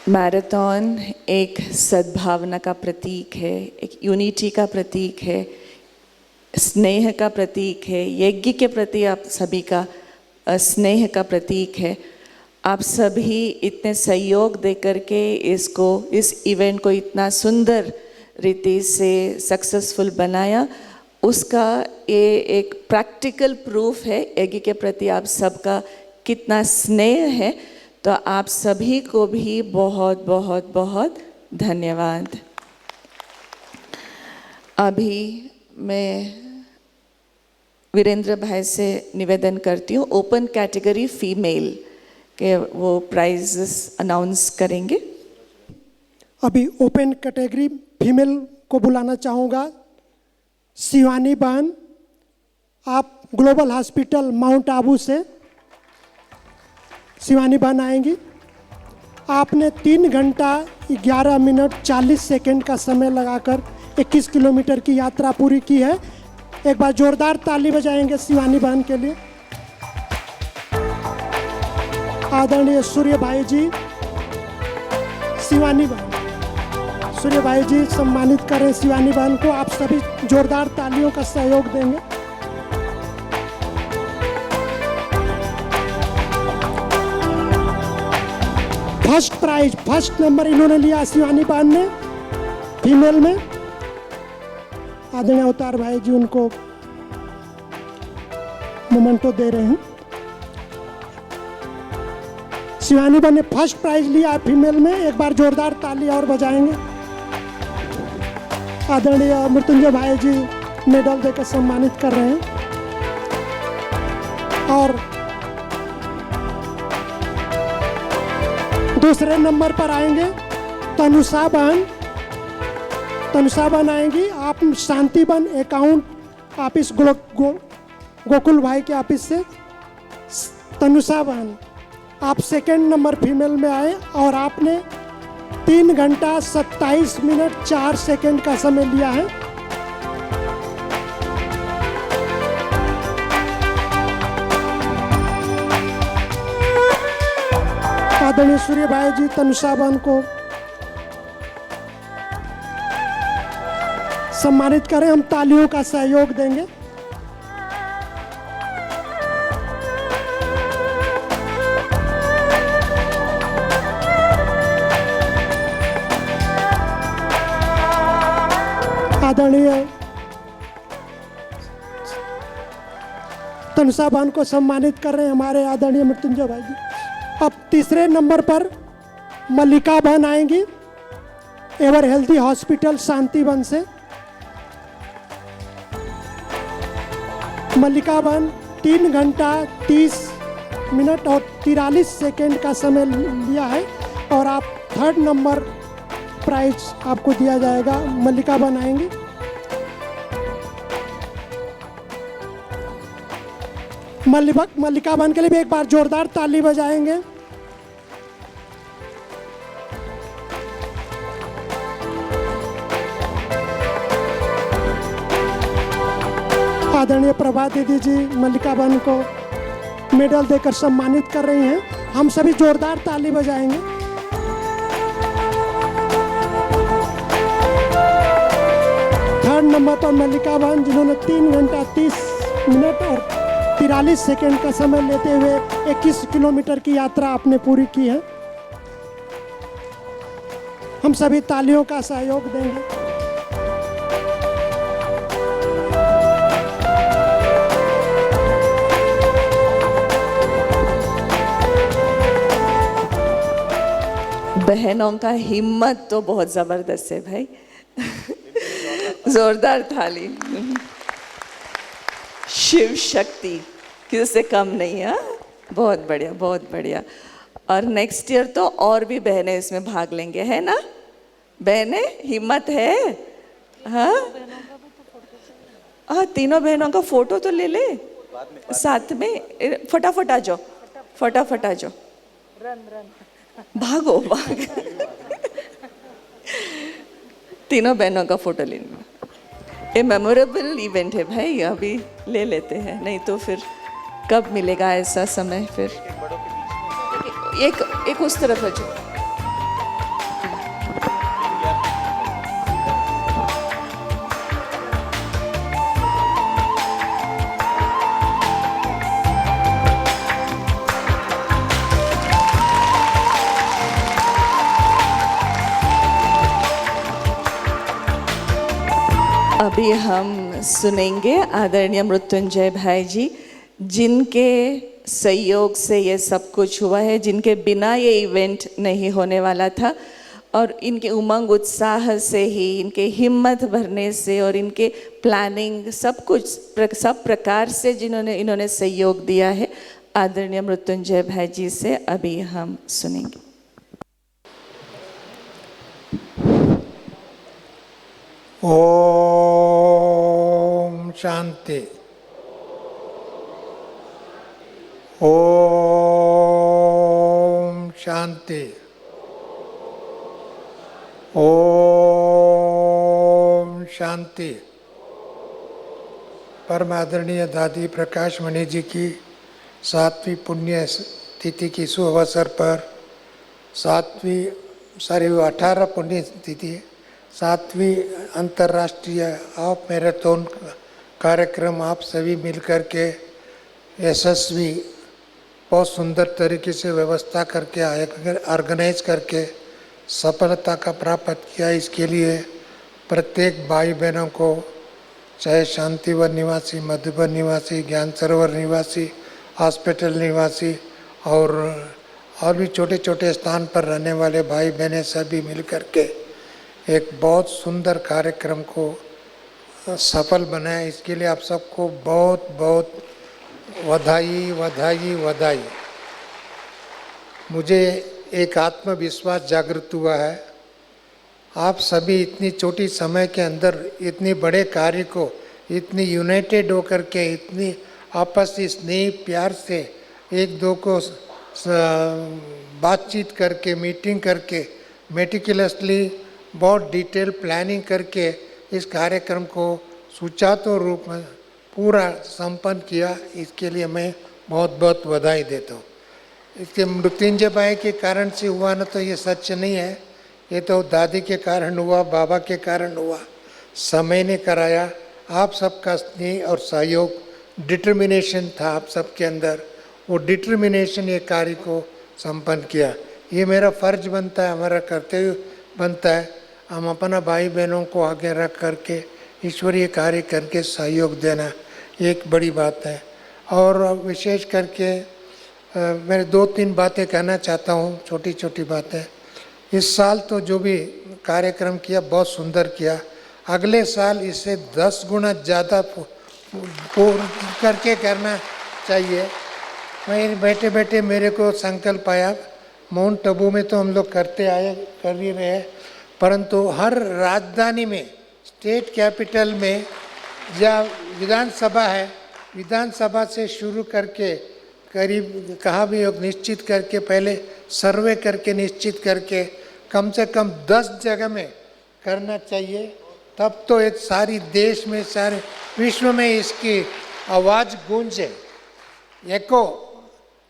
मैराथन एक सद्भावना का प्रतीक है, एक यूनिटी का प्रतीक है, स्नेह का प्रतीक है, यज्ञ के प्रति आप सभी का स्नेह का प्रतीक है। आप सभी इतने सहयोग दे करके इस इवेंट को इतना सुंदर रीति से सक्सेसफुल बनाया, उसका ये एक प्रैक्टिकल प्रूफ है यज्ञ के प्रति आप सबका कितना स्नेह है। तो आप सभी को भी बहुत बहुत बहुत धन्यवाद। अभी मैं वीरेंद्र भाई से निवेदन करती हूँ, ओपन कैटेगरी फीमेल के वो प्राइजेस अनाउंस करेंगे। अभी ओपन कैटेगरी फीमेल को बुलाना चाहूँगा। शिवानी बहन, आप ग्लोबल हॉस्पिटल माउंट आबू से शिवानी बहन आएंगी। आपने 3 घंटा 11 मिनट 40 सेकंड का समय लगाकर 21 किलोमीटर की यात्रा पूरी की है। एक बार जोरदार ताली बजाएंगे शिवानी बहन के लिए। आदरणीय सूर्य भाई जी, शिवानी बहन, सूर्य भाई जी सम्मानित करें शिवानी बहन को। आप सभी जोरदार तालियों का सहयोग देंगे। फर्स्ट प्राइज, फर्स्ट नंबर इन्होंने लिया शिवानी बहन ने फीमेल में। आदरणीय अवतार भाई जी उनको मोमेंटो दे रहे हैं। शिवानी बहन ने फर्स्ट प्राइज लिया फीमेल में। एक बार जोरदार ताली और बजाएंगे। आदरणीय मृत्युंजय भाई जी मेडल देकर सम्मानित कर रहे हैं। और दूसरे नंबर पर आएंगे तनुषा बहन। तनुषा बहन आएंगी। आप शांति बहन अकाउंट ऑफिस गोकुल भाई के ऑफिस से। तनुषा बहन, आप सेकंड नंबर फीमेल में आए और आपने 3 घंटा 27 मिनट 4 सेकंड का समय लिया है। आदरणीय सूर्य भाई जी तनुषा बहन को सम्मानित करें। हम तालियों का सहयोग देंगे। आदरणीय तनुषा बहन को सम्मानित कर रहे हैं हमारे आदरणीय मृत्युंजय भाई जी। अब तीसरे नंबर पर मल्लिका बहन आएंगी एवर हेल्थी हॉस्पिटल शांतिवन से। मल्लिका बहन 3 घंटा 30 मिनट और 43 सेकेंड का समय लिया है और आप थर्ड नंबर प्राइज आपको दिया जाएगा। मल्लिका बहन आएंगी। मल्लिका बहन के लिए भी एक बार जोरदार ताली बजाएंगे। आदरणीय प्रभा दीदी जी मल्लिका बहन को मेडल देकर सम्मानित कर रही हैं। हम सभी जोरदार ताली बजाएंगे। थर्ड नंबर पर मल्लिका बहन जिन्होंने 3 घंटा 30 मिनट और 43 सेकेंड का समय लेते हुए 21 किलोमीटर की यात्रा आपने पूरी की है। हम सभी तालियों का सहयोग देंगे। बहनों का हिम्मत तो बहुत ज़बरदस्त है भाई। जोरदार थाली। शिव शक्ति किसी से कम नहीं है। बहुत बढ़िया, बहुत बढ़िया। और नेक्स्ट ईयर तो और भी बहनें इसमें भाग लेंगे, है ना बहनें? हिम्मत है? हाँ हाँ, तीनों बहनों का फोटो तो ले ले साथ में। फटाफट आ जाओ, फटाफट आ जाओ, भागो भाग। तीनों बहनों का फोटो लेना। ये मेमोरेबल इवेंट है भाई, अभी ले लेते हैं, नहीं तो फिर कब मिलेगा ऐसा समय। फिर एक उस तरफ है जो अभी हम सुनेंगे आदरणीय मृत्युंजय भाई जी, जिनके सहयोग से ये सब कुछ हुआ है, जिनके बिना ये इवेंट नहीं होने वाला था, और इनके उमंग उत्साह से ही, इनके हिम्मत भरने से और इनके प्लानिंग सब कुछ सब प्रकार से इन्होंने सहयोग दिया है। आदरणीय मृत्युंजय भाई जी से अभी हम सुनेंगे। ओम शांति। ओम शांति। ओम शांति। परम आदरणीय दादी प्रकाश मणि जी की 7वीं पुण्य तिथि की शुभ अवसर पर 18 पुण्य तिथि 7वीं अंतर्राष्ट्रीय हाफ मैराथन कार्यक्रम आप सभी मिलकर के यशस्वी बहुत सुंदर तरीके से व्यवस्था करके ऑर्गेनाइज करके सफलता का प्राप्त किया। इसके लिए प्रत्येक भाई बहनों को, चाहे शांतिवन निवासी, मधुबन निवासी, ज्ञान सरोवर निवासी, हॉस्पिटल निवासी और भी छोटे छोटे स्थान पर रहने वाले भाई बहनें सभी मिलकर के एक बहुत सुंदर कार्यक्रम को सफल बनाया। इसके लिए आप सबको बहुत बहुत बधाई बधाई बधाई। मुझे एक आत्मविश्वास जागृत हुआ है। आप सभी इतनी छोटी समय के अंदर इतने बड़े कार्य को इतनी यूनाइटेड होकर के, इतनी आपसी स्नेह प्यार से एक दो को बातचीत करके, मीटिंग करके, मेटिकुलसली बहुत डिटेल प्लानिंग करके इस कार्यक्रम को सुचारू रूप में पूरा संपन्न किया। इसके लिए मैं बहुत बहुत बधाई देता हूँ। इसके मृत्युंजय भाई के कारण से हुआ ना, तो ये सच नहीं है, ये तो दादी के कारण हुआ, बाबा के कारण हुआ, समय ने कराया। आप सबका स्नेह और सहयोग, डिटर्मिनेशन था आप सबके अंदर, वो डिटर्मिनेशन ये कार्य को संपन्न किया। ये मेरा फर्ज बनता है, हमारा कर्तव्य बनता है। हम अपना भाई बहनों को आगे रख करके ईश्वरीय कार्य करके सहयोग देना एक बड़ी बात है। और विशेष करके मैं 2-3 बातें कहना चाहता हूँ, छोटी छोटी बातें। इस साल तो जो भी कार्यक्रम किया बहुत सुंदर किया। अगले साल इससे 10 गुना ज़्यादा करके करना चाहिए। मैं बैठे बैठे मेरे को संकल्प आया, माउंट आबू में तो हम लोग करते आए, कर ही रहे, परंतु हर राजधानी में, स्टेट कैपिटल में या विधानसभा है, विधानसभा से शुरू करके करीब कहाँ भी निश्चित करके, पहले सर्वे करके निश्चित करके कम से कम 10 जगह में करना चाहिए। तब तो एक सारी देश में, सारे विश्व में इसकी आवाज़ गूंजे। एको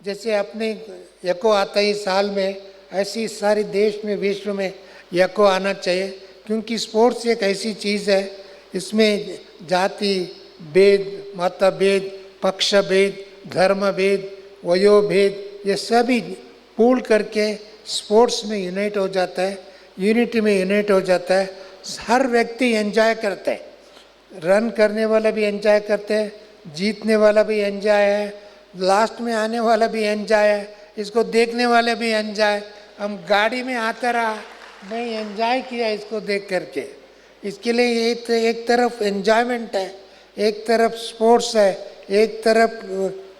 जैसे अपने एको आता ही साल में, ऐसी सारी देश में, विश्व में एको आना चाहिए। क्योंकि स्पोर्ट्स एक ऐसी चीज़ है, इसमें जाति भेद, मतभेद, पक्ष भेद, धर्म भेद, वयो भेद, ये सभी पूल करके स्पोर्ट्स में यूनाइट हो जाता है, यूनिटी में यूनाइट हो जाता है। हर व्यक्ति एंजॉय करता है, रन करने वाला भी एंजॉय करते हैं, जीतने वाला भी एंजॉय है, लास्ट में आने वाला भी एंजॉय है, इसको देखने वाले भी एंजॉय। हम गाड़ी में आता रहा, मैं एंजॉय किया इसको देख करके। इसके लिए ये तो एक तरफ एंजॉयमेंट है, एक तरफ स्पोर्ट्स है, एक तरफ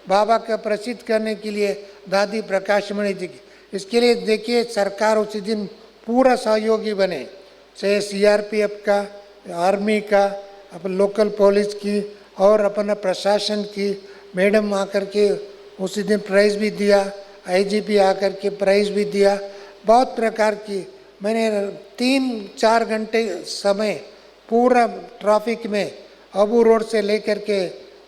बाबा का प्रसिद्ध करने के लिए दादी प्रकाशमणि जी की। इसके लिए देखिए सरकार उसी दिन पूरा सहयोगी बने, चाहे CRPF का, आर्मी का, अपन लोकल पुलिस की और अपना प्रशासन की मैडम आकर के उसी दिन प्राइज़ भी दिया, IGP आकर के प्राइज़ भी दिया। बहुत प्रकार की मैंने 3-4 घंटे समय पूरा ट्रैफिक में अबू रोड से लेकर के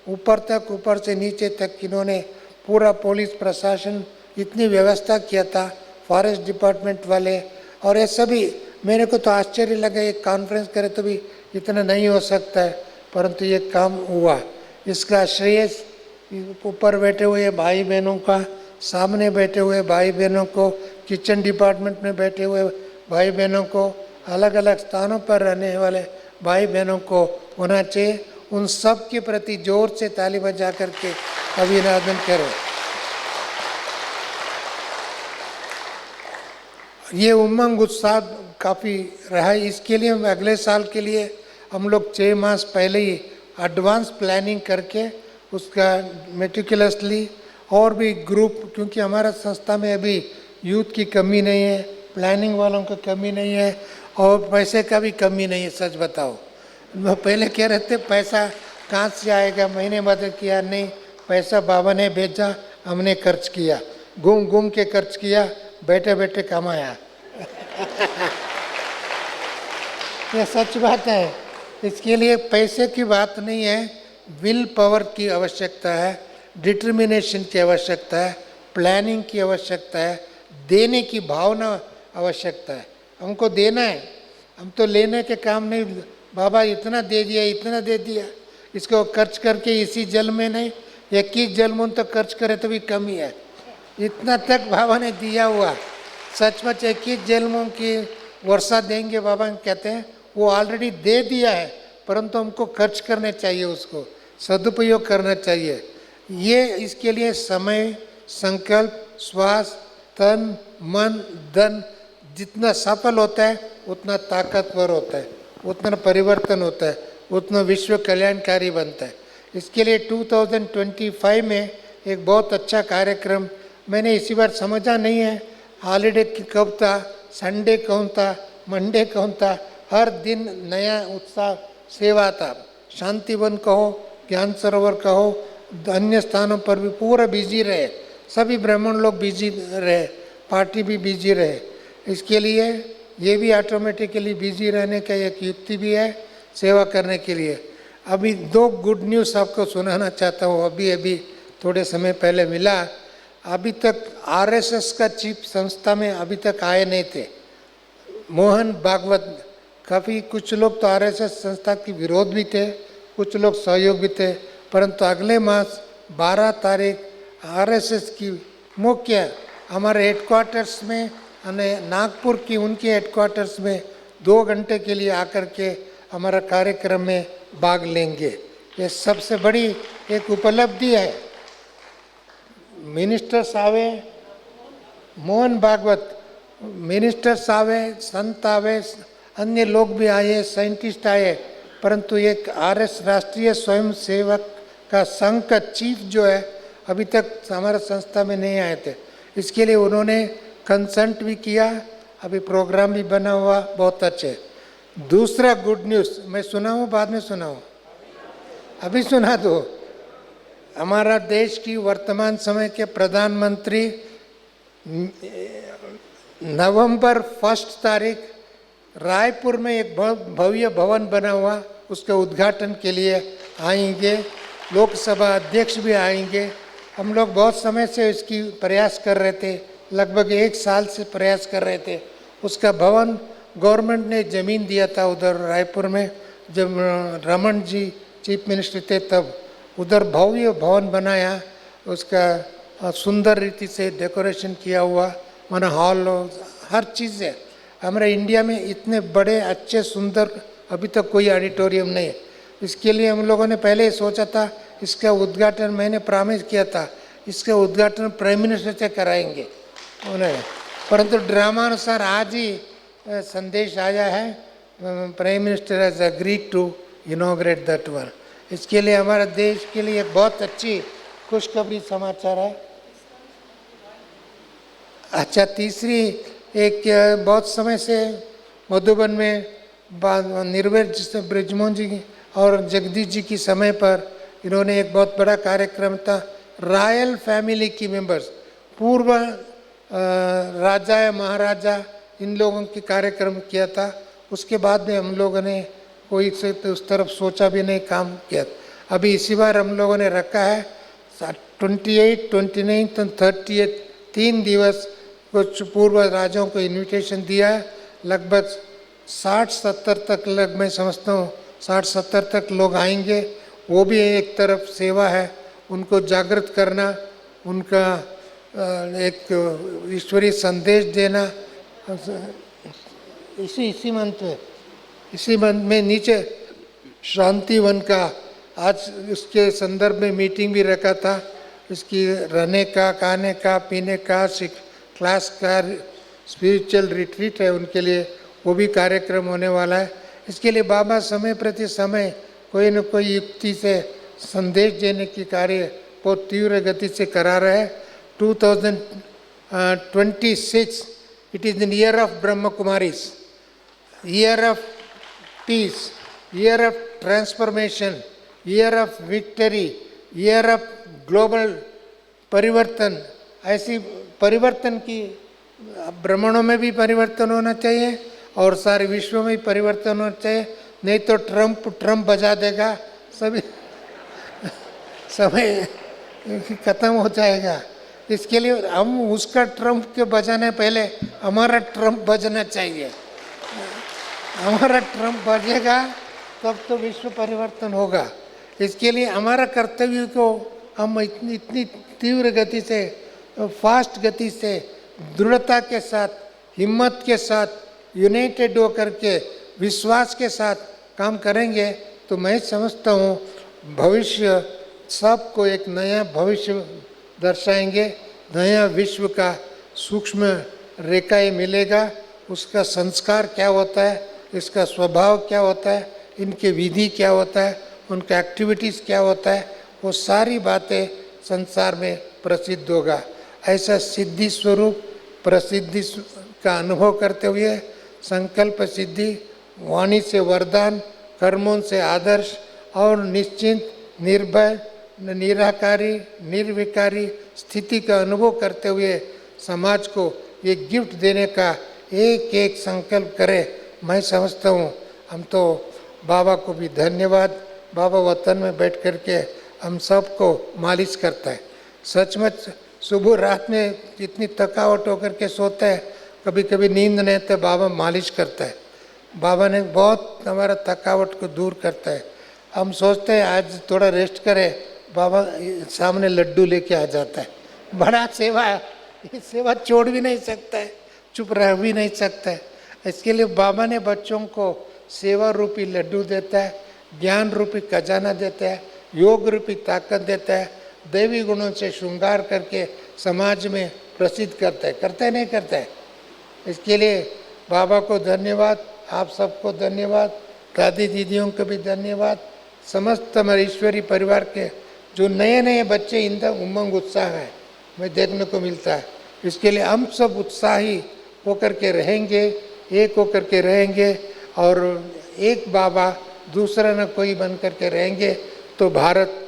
ऊपर तक, ऊपर से नीचे तक इन्होंने पूरा पुलिस प्रशासन इतनी व्यवस्था किया था, फॉरेस्ट डिपार्टमेंट वाले, और ये सभी मेरे को तो आश्चर्य लगा, एक कॉन्फ्रेंस करे तो भी इतना नहीं हो सकता है, परंतु ये काम हुआ। इसका श्रेय ऊपर बैठे हुए भाई बहनों का, सामने बैठे हुए भाई बहनों को, किचन डिपार्टमेंट में बैठे हुए भाई बहनों को, अलग अलग स्थानों पर रहने वाले भाई बहनों को होना चाहिए। उन सब के प्रति जोर से ताली बजा करके अभिनंदन करें। ये उमंग उत्साह काफ़ी रहा है। इसके लिए अगले साल के लिए हम लोग 6 मास पहले ही एडवांस प्लानिंग करके उसका मेटिकुलसली और भी ग्रुप, क्योंकि हमारा संस्था में अभी यूथ की कमी नहीं है, प्लानिंग वालों की कमी नहीं है और पैसे का भी कमी नहीं है। सच बताओ, पहले कह रहे थे पैसा कहाँ से आएगा, महीने मदद किया, नहीं, पैसा बाबा ने भेजा, हमने खर्च किया, घूम घूम के खर्च किया, बैठे बैठे कमाया। ये सच बात है। इसके लिए पैसे की बात नहीं है, विल पावर की आवश्यकता है, डिटर्मिनेशन की आवश्यकता है, प्लानिंग की आवश्यकता है, देने की भावना आवश्यकता है। हमको देना है, हम तो लेने के काम नहीं। बाबा इतना दे दिया, इतना दे दिया, इसको खर्च करके इसी जल में नहीं, 21 जलमून तो खर्च करे तो भी कमी है। इतना तक बाबा ने दिया हुआ, सचमुच 21 जलमून की वर्षा देंगे बाबा कहते हैं, वो ऑलरेडी दे दिया है, परंतु हमको खर्च करने चाहिए, उसको सदुपयोग करना चाहिए। ये इसके लिए समय, संकल्प, श्वास, तन, मन, धन जितना सफल होता है उतना ताकतवर होता है, उतना परिवर्तन होता है, उतना विश्व कल्याणकारी बनता है। इसके लिए 2025 में एक बहुत अच्छा कार्यक्रम मैंने इसी बार समझा नहीं है, हॉलीडे कब था, संडे कौन था, मंडे कौन था, हर दिन नया उत्साह, सेवा था। शांतिवन कहो, ज्ञान सरोवर कहो, अन्य स्थानों पर भी पूरा बिजी रहे, सभी ब्राह्मण लोग बिजी रहे, पार्टी भी बिजी रहे। इसके लिए ये भी ऑटोमेटिकली बिजी रहने का एक युक्ति भी है सेवा करने के लिए। अभी 2 गुड न्यूज़ आपको सुनाना चाहता हूँ, अभी थोड़े समय पहले मिला। अभी तक आरएसएस का चीफ संस्था में अभी तक आए नहीं थे, मोहन भागवत। काफ़ी कुछ लोग तो आरएसएस संस्था की विरोध भी थे, कुछ लोग सहयोग भी थे, परंतु अगले मास 12 तारीख आरएसएस की मुख्य हमारे हेडक्वार्टर्स में, नागपुर की उनके हेडक्वार्टर्स में 2 घंटे के लिए आकर के हमारा कार्यक्रम में भाग लेंगे। ये सबसे बड़ी एक उपलब्धि है। मिनिस्टर्स आवे, मोहन भागवत मिनिस्टर्स आवे, संत आवे, अन्य लोग भी आए, साइंटिस्ट आए, परंतु एक आरएस राष्ट्रीय स्वयं सेवक का संघ का चीफ जो है अभी तक हमारा संस्था में नहीं आए थे। इसके लिए उन्होंने कंसल्ट भी किया, अभी प्रोग्राम भी बना हुआ, बहुत अच्छे। दूसरा गुड न्यूज़ मैं सुनाऊँ, बाद में सुनाऊँ, अभी सुना दो। हमारा देश की वर्तमान समय के प्रधानमंत्री नवंबर 1 तारीख रायपुर में एक भव्य भवन बना हुआ, उसके उद्घाटन के लिए आएंगे, लोकसभा अध्यक्ष भी आएंगे। हम लोग बहुत समय से इसकी प्रयास कर रहे थे, लगभग 1 साल से प्रयास कर रहे थे। उसका भवन गवर्नमेंट ने ज़मीन दिया था उधर रायपुर में, जब रमन जी चीफ मिनिस्टर थे तब उधर भव्य भवन बनाया, उसका सुंदर रीति से डेकोरेशन किया हुआ, माना हॉल हर चीज़ है। हमारे इंडिया में इतने बड़े अच्छे सुंदर अभी तक कोई ऑडिटोरियम नहीं है। इसके लिए हम लोगों ने पहले सोचा था, इसका उद्घाटन मैंने प्रॉमिस किया था, इसका उद्घाटन प्राइम मिनिस्टर से कराएंगे उन्हें, परंतु ड्रामा अनुसार आज ही संदेश आया है, prime minister has agreed to inaugurate that one. इसके लिए हमारे देश के लिए बहुत अच्छी खुशखबरी समाचार है। अच्छा, तीसरी एक बहुत समय से मधुबन में निर्वेद जिससे ब्रिजमोहन जी और जगदीश जी की समय पर इन्होंने एक बहुत बड़ा कार्यक्रम था, रॉयल फैमिली की मेंबर्स, पूर्व राजा या महाराजा, इन लोगों की कार्यक्रम किया था। उसके बाद में हम लोगों ने कोई से तो उस तरफ सोचा भी नहीं, काम किया। अभी इसी बार हम लोगों ने रखा है 28, 29 और 30 3 दिवस कुछ पूर्व राजाओं को इनविटेशन दिया है। लगभग 60-70 तक मैं समझता हूँ 60-70 तक लोग आएंगे। वो भी एक तरफ सेवा है, उनको जागृत करना, उनका एक ईश्वरीय संदेश देना। इसी मंथ में नीचे शांतिवन का आज उसके संदर्भ में मीटिंग भी रखा था। इसकी रहने का, खाने का, पीने का, क्लास का, स्पिरिचुअल रिट्रीट है उनके लिए, वो भी कार्यक्रम होने वाला है। इसके लिए बाबा समय प्रति समय कोई न कोई युक्ति से संदेश देने की कार्य बहुत तीव्र गति से करा रहे हैं। 2026 it is the year of Brahma Kumaris, year of peace, year of transformation, year of victory, year of global परिवर्तन। ऐसी परिवर्तन की ब्रह्मांडों में भी परिवर्तन होना चाहिए और सारे विश्व में भी परिवर्तन होना चाहिए, नहीं तो ट्रम्प बजा देगा, सभी समय खत्म हो जाएगा। इसके लिए हम उसका ट्रम्प के बजाने पहले हमारा ट्रम्प बजना चाहिए। हमारा ट्रम्प बजेगा तब तो विश्व परिवर्तन होगा। इसके लिए हमारा कर्तव्य को हम इतनी तीव्र गति से, फास्ट गति से, दृढ़ता के साथ, हिम्मत के साथ, यूनाइटेड होकर के, विश्वास के साथ काम करेंगे तो मैं समझता हूँ भविष्य सबको एक नया भविष्य दर्शाएंगे, नया विश्व का सूक्ष्म रेखाएं मिलेगा। उसका संस्कार क्या होता है, इसका स्वभाव क्या होता है, इनके विधि क्या होता है, उनका एक्टिविटीज़ क्या होता है, वो सारी बातें संसार में प्रसिद्ध होगा। ऐसा सिद्धि स्वरूप प्रसिद्धि का अनुभव करते हुए संकल्प सिद्धि, वाणी से वरदान, कर्मों से आदर्श और निश्चिंत, निर्भय, निराकारी, निर्विकारी स्थिति का अनुभव करते हुए समाज को ये गिफ्ट देने का एक एक संकल्प करें। मैं समझता हूँ हम तो बाबा को भी धन्यवाद, बाबा वतन में बैठ कर के हम सबको मालिश करता है। सचमुच सुबह रात में इतनी थकावट होकर के सोते हैं, कभी कभी नींद नहीं तो बाबा मालिश करता है। बाबा ने बहुत हमारा थकावट को दूर करता है। हम सोचते हैं आज थोड़ा रेस्ट करें, बाबा सामने लड्डू लेके आ जाता है। बड़ा सेवा है, ये सेवा छोड़ भी नहीं सकता है, चुप रह भी नहीं सकता है। इसके लिए बाबा ने बच्चों को सेवा रूपी लड्डू देता है, ज्ञान रूपी खजाना देता है, योग रूपी ताकत देता है, दैवी गुणों से श्रृंगार करके समाज में प्रसिद्ध करता है। करता है नहीं करता है? इसके लिए बाबा को धन्यवाद, आप सबको धन्यवाद, दादी दीदियों को भी धन्यवाद, समस्त हमारे ईश्वरी परिवार के जो नए नए बच्चे इनका उमंग उत्साह है मैं देखने को मिलता है। इसके लिए हम सब उत्साही होकर के रहेंगे, एक होकर के रहेंगे और एक बाबा दूसरा न कोई बन कर के रहेंगे तो भारत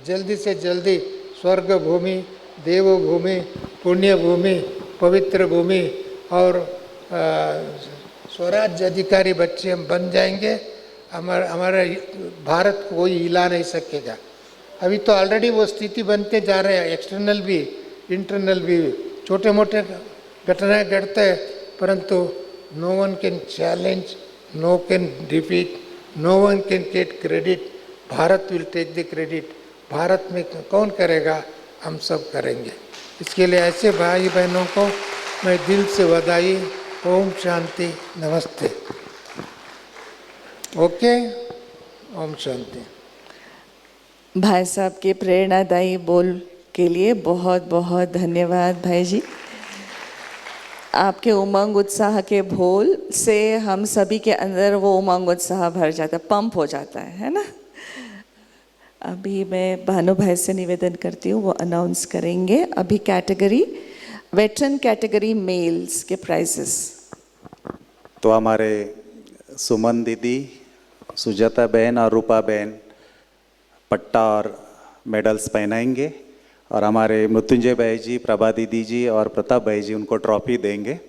जल्दी से जल्दी स्वर्ग भूमि, देव भूमि, पुण्य भूमि, पवित्र भूमि और स्वराज्य अधिकारी बच्चे हम बन जाएंगे। हमारा भारत को कोई हिला नहीं सकेगा। अभी तो ऑलरेडी वो स्थिति बनते जा रहे हैं, एक्सटर्नल भी इंटरनल भी छोटे मोटे घटनाएं घटते हैं, परंतु no one can challenge, no can defeat, no one can get credit, Bharat will take the credit. Bharat में कौन करेगा? हम सब करेंगे। इसके लिए ऐसे भाई बहनों को मैं दिल से बधाई। ओम शांति, नमस्ते। ओके, ओम शांति। भाई साहब के प्रेरणादायी बोल के लिए बहुत बहुत धन्यवाद भाई जी। आपके उमंग उत्साह के बोल से हम सभी के अंदर वो उमंग उत्साह भर जाता है, पंप हो जाता है ना। अभी मैं भानु भाई से निवेदन करती हूँ, वो अनाउंस करेंगे अभी कैटेगरी वेटरन कैटेगरी मेल्स के प्राइजेस। तो हमारे सुमन दीदी, सुजाता बहन और रूपा बहन पट्टा और मेडल्स पहनाएंगे और हमारे मृत्युंजय भाई जी, प्रभा दीदी जी और प्रताप भाई जी उनको ट्रॉफी देंगे।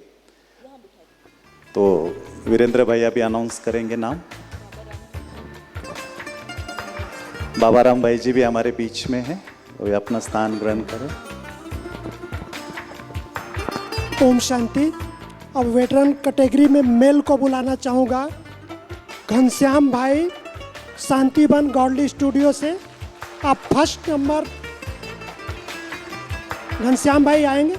तो वीरेंद्र भैया भी अनाउंस करेंगे नाम। बाबा राम भाई जी भी हमारे बीच में हैं, वो अपना स्थान ग्रहण करें। ओम शांति। अब वेटरन कैटेगरी में मेल को बुलाना चाहूँगा। घनश्याम भाई शांतिवन गॉडली स्टूडियो से, आप फर्स्ट नंबर घनश्याम भाई आएंगे।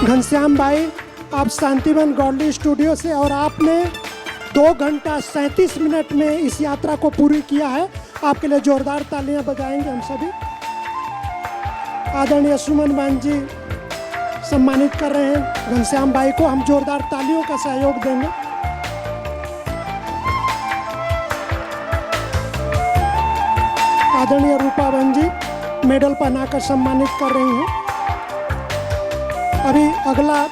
घनश्याम भाई आप शांतिवन गॉडली स्टूडियो से, और आपने 2 घंटा 37 मिनट में इस यात्रा को पूरी किया है। आपके लिए जोरदार तालियां बजाएंगे हम सभी। आदरणीय सुमन मान जी सम्मानित कर रहे हैं घनश्याम भाई को, हम जोरदार तालियों का सहयोग देंगे। आदरणीय रूपा बहन जी मेडल पहनाकर सम्मानित कर रही हैं। अभी अगला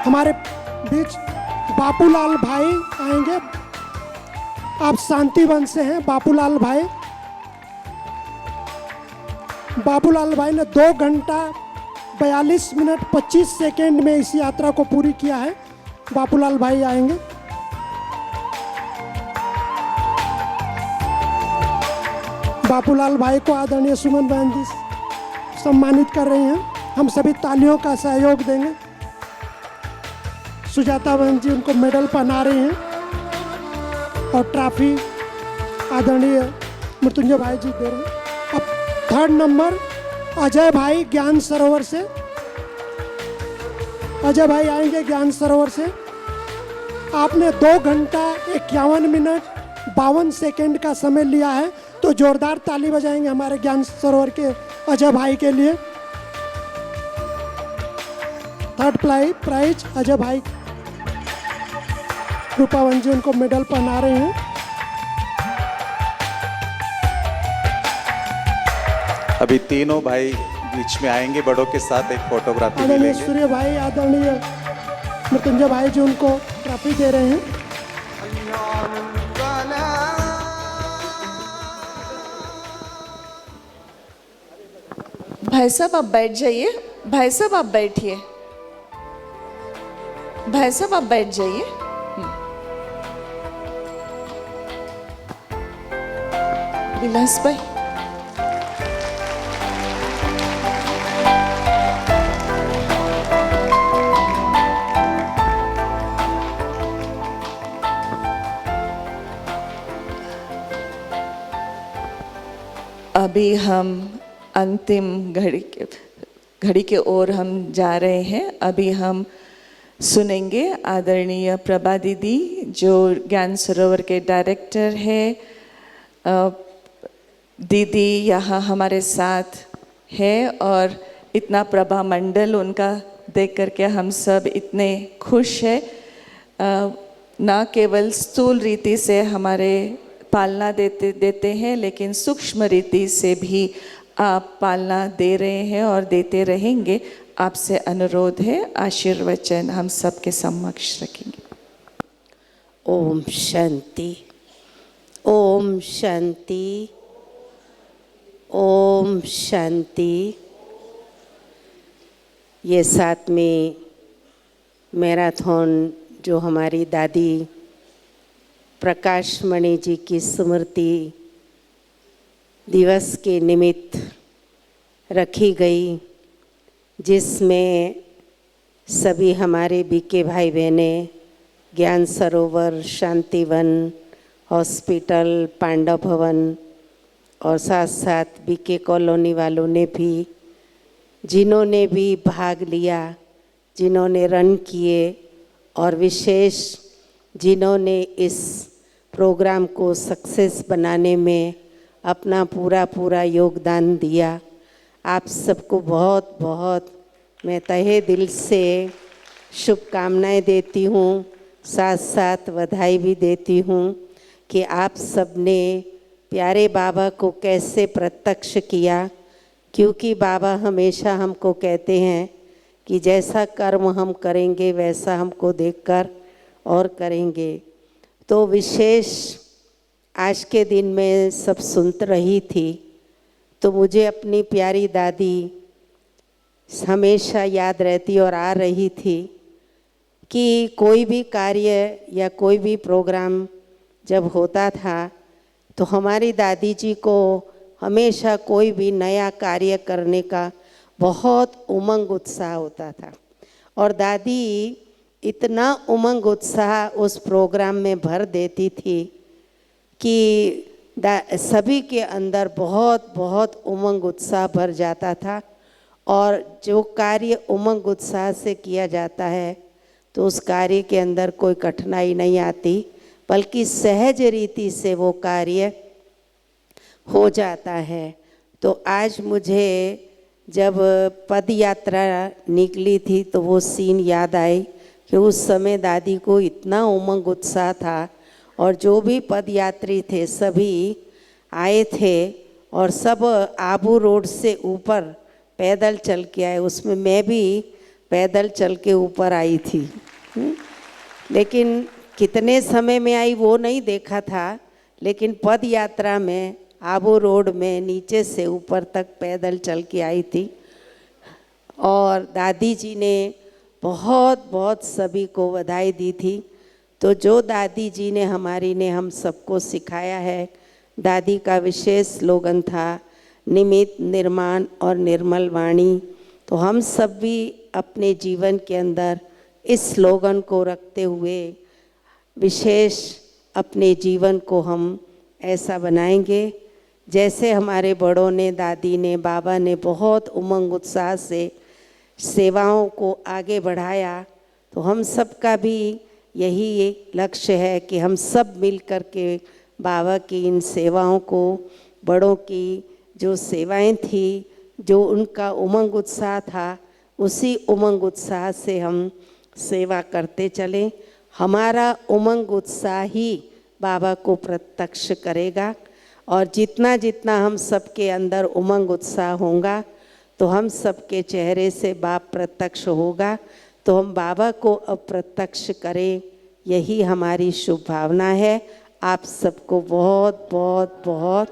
हमारे बीच बापूलाल भाई आएंगे। आप शांतिवन से हैं बापूलाल भाई। बापूलाल भाई ने 2 घंटा 42 मिनट 25 सेकेंड में इस यात्रा को पूरी किया है। बापूलाल भाई आएंगे। बापूलाल भाई को आदरणीय सुमन बहन जी सम्मानित कर रही हैं। हम सभी तालियों का सहयोग देंगे। सुजाता बहन जी उनको मेडल पहना रही हैं और ट्रॉफी आदरणीय मृत्युंजय भाई जी दे रहे हैं। अब 3rd नंबर अजय भाई ज्ञान सरोवर से। अजय भाई आएंगे ज्ञान सरोवर से। आपने 2 घंटा 51 मिनट 52 सेकेंड का समय लिया है, तो जोरदार ताली बजाएंगे हमारे ज्ञान सरोवर के अजय भाई के लिए। 3rd प्राइज अजय भाई। रूपावन जी उनको मेडल पहना रहे हैं। अभी तीनों भाई बीच में आएंगे, बड़ों के साथ एक फोटोग्राफी भी आदरणीय लेंगे। सूर्य भाई आदरणीय मृत्युंजय भाई जी उनको ट्रॉफी दे रहे हैं। भाई साहब आप बैठ जाइए। भाई साहब आप बैठिए। भाई साहब आप बैठ जाइए। विलास भाई अभी हम अंतिम घड़ी के ओर हम जा रहे हैं। अभी हम सुनेंगे आदरणीय प्रभा दीदी जो ज्ञान सरोवर के डायरेक्टर है। दीदी यहाँ हमारे साथ है और इतना प्रभा मंडल उनका देख करके हम सब इतने खुश हैं। ना केवल स्थूल रीति से हमारे पालना देते हैं, लेकिन सूक्ष्म रीति से भी आप पालना दे रहे हैं और देते रहेंगे। आपसे अनुरोध है, आशीर्वचन हम सबके समक्ष रखेंगे। ओम शांति, ओम शांति, ओम शांति। ये 7वें मैराथन जो हमारी दादी प्रकाश मणि जी की स्मृति दिवस के निमित्त रखी गई, जिसमें सभी हमारे बीके भाई बहनें ज्ञान सरोवर, शांतिवन, हॉस्पिटल, पांडव भवन और साथ साथ बीके कॉलोनी वालों ने भी, जिन्होंने भी भाग लिया, जिन्होंने रन किए और विशेष जिन्होंने इस प्रोग्राम को सक्सेस बनाने में अपना पूरा योगदान दिया, आप सबको बहुत बहुत मैं तहे दिल से शुभकामनाएं देती हूँ। साथ साथ बधाई भी देती हूँ कि आप सबने प्यारे बाबा को कैसे प्रत्यक्ष किया, क्योंकि बाबा हमेशा हमको कहते हैं कि जैसा कर्म हम करेंगे वैसा हमको देखकर और करेंगे। तो विशेष आज के दिन में सब सुन रही थी तो मुझे अपनी प्यारी दादी हमेशा याद रहती और आ रही थी कि कोई भी कार्य या कोई भी प्रोग्राम जब होता था तो हमारी दादी जी को हमेशा कोई भी नया कार्य करने का बहुत उमंग उत्साह होता था और दादी इतना उमंग उत्साह उस प्रोग्राम में भर देती थी कि सभी के अंदर बहुत बहुत उमंग उत्साह भर जाता था। और जो कार्य उमंग उत्साह से किया जाता है तो उस कार्य के अंदर कोई कठिनाई नहीं आती, बल्कि सहज रीति से वो कार्य हो जाता है। तो आज मुझे जब पद यात्रा निकली थी तो वो सीन याद आई कि उस समय दादी को इतना उमंग उत्साह था, और जो भी पद यात्री थे सभी आए थे और सब आबू रोड से ऊपर पैदल चल के आए। उसमें मैं भी पैदल चल के ऊपर आई थी। लेकिन कितने समय में आई वो नहीं देखा था, लेकिन पद यात्रा में आबू रोड में नीचे से ऊपर तक पैदल चल के आई थी। और दादी जी ने बहुत बहुत सभी को बधाई दी थी। तो जो दादी जी ने हमारी ने हम सबको सिखाया है, दादी का विशेष स्लोगन था निमित्त निर्माण और निर्मल वाणी। तो हम सब भी अपने जीवन के अंदर इस स्लोगन को रखते हुए विशेष अपने जीवन को हम ऐसा बनाएंगे जैसे हमारे बड़ों ने, दादी ने, बाबा ने बहुत उमंग उत्साह से सेवाओं को आगे बढ़ाया। तो हम सबका भी यही लक्ष्य है कि हम सब मिल कर के बाबा की इन सेवाओं को, बड़ों की जो सेवाएं थी, जो उनका उमंग उत्साह था, उसी उमंग उत्साह से हम सेवा करते चलें। हमारा उमंग उत्साह ही बाबा को प्रत्यक्ष करेगा, और जितना जितना हम सबके अंदर उमंग उत्साह होगा तो हम सबके चेहरे से बाप प्रत्यक्ष होगा। तो हम बाबा को अप्रत्यक्ष करें, यही हमारी शुभ भावना है। आप सबको बहुत बहुत बहुत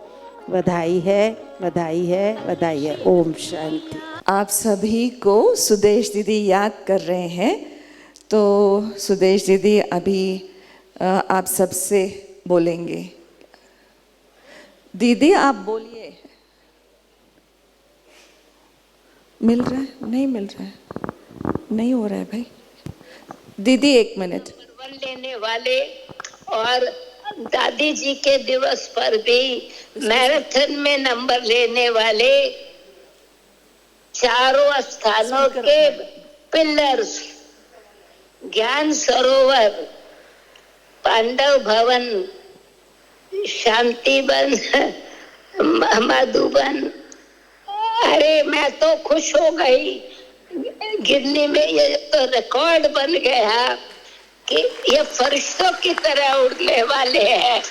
बधाई है, बधाई है, बधाई है। ओम शांति। आप सभी को सुदेश दीदी याद कर रहे हैं। तो सुदेश दीदी अभी आप सबसे बोलेंगे। दीदी आप बोलिए। मिल रहा है? नहीं मिल रहा है, नहीं हो रहा है भाई। दीदी एक मिनट। लेने वाले और दादी जी के दिवस पर भी मैराथन में नंबर लेने वाले चारों स्थानों के पिलर्स, ज्ञान सरोवर, पांडव भवन, शांतिवन, मधुबन। अरे मैं तो खुश हो गई। गिरने में ये तो रिकॉर्ड बन गया कि ये फरिश्तों की तरह उड़ने वाले हैं,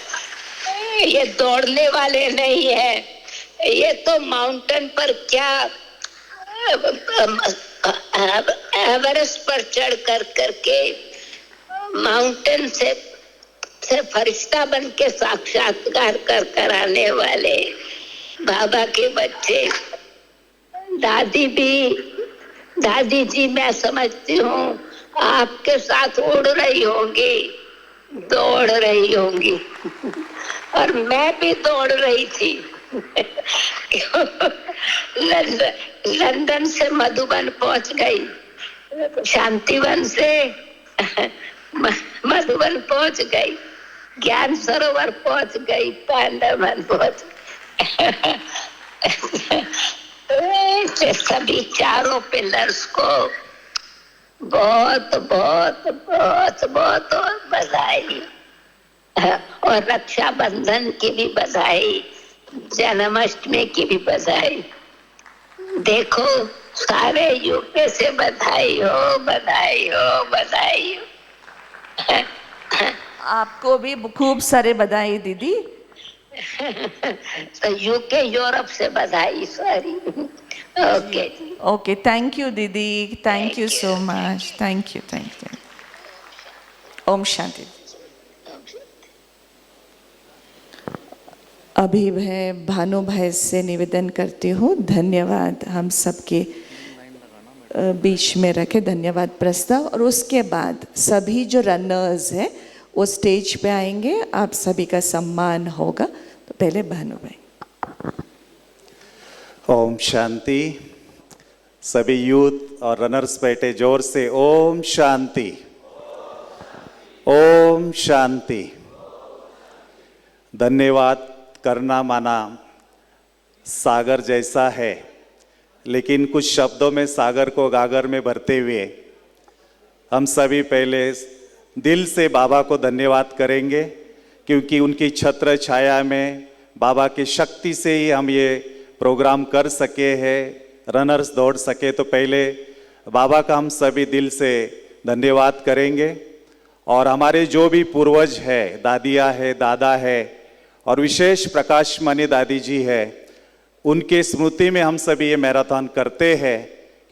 ये दौड़ने वाले नहीं है। ये तो माउंटेन पर क्या एवरेस्ट पर चढ़ करके माउंटेन से फरिश्ता बन के साक्षात्कार कर आने वाले बाबा के बच्चे। दादी जी मैं समझती हूँ आपके साथ उड़ रही होंगी, दौड़ रही होंगी, और मैं भी दौड़ रही थी। लंदन से मधुबन पहुंच गई, शांतिवन से मधुबन पहुंच गई, ज्ञान सरोवर पहुंच गई, पांडवन पहुंच सभी चारों पिलर्स को बहुत बहुत बहुत बहुत बधाई, और रक्षाबंधन की भी बधाई, जन्माष्टमी की भी बधाई। देखो सारे यूपी से बधाई हो, बधाई हो, बधाई हो। आपको भी खूब सारे बधाई दीदी। तो यूके यूरोप से बधाई सारी। ओके ओके, थैंक यू दीदी, thank you so much, thank you, thank you. ओम शांति। अभी मैं भानु भाई से निवेदन करती हूँ, धन्यवाद हम सबके बीच में रखे, धन्यवाद प्रस्ताव। और उसके बाद सभी जो रनर्स हैं वो स्टेज पे आएंगे, आप सभी का सम्मान होगा। तो पहले भानु भाई। ओम शांति। सभी यूथ और रनर्स बैठे जोर से ओम शांति, ओम शांति। धन्यवाद करना माना सागर जैसा है, लेकिन कुछ शब्दों में सागर को गागर में भरते हुए हम सभी पहले दिल से बाबा को धन्यवाद करेंगे, क्योंकि उनकी छत्र छाया में बाबा की शक्ति से ही हम ये प्रोग्राम कर सके हैं, रनर्स दौड़ सके। तो पहले बाबा का हम सभी दिल से धन्यवाद करेंगे। और हमारे जो भी पूर्वज है, दादिया है, दादा है, और विशेष प्रकाश मणि दादी जी है, उनके स्मृति में हम सभी ये मैराथन करते हैं,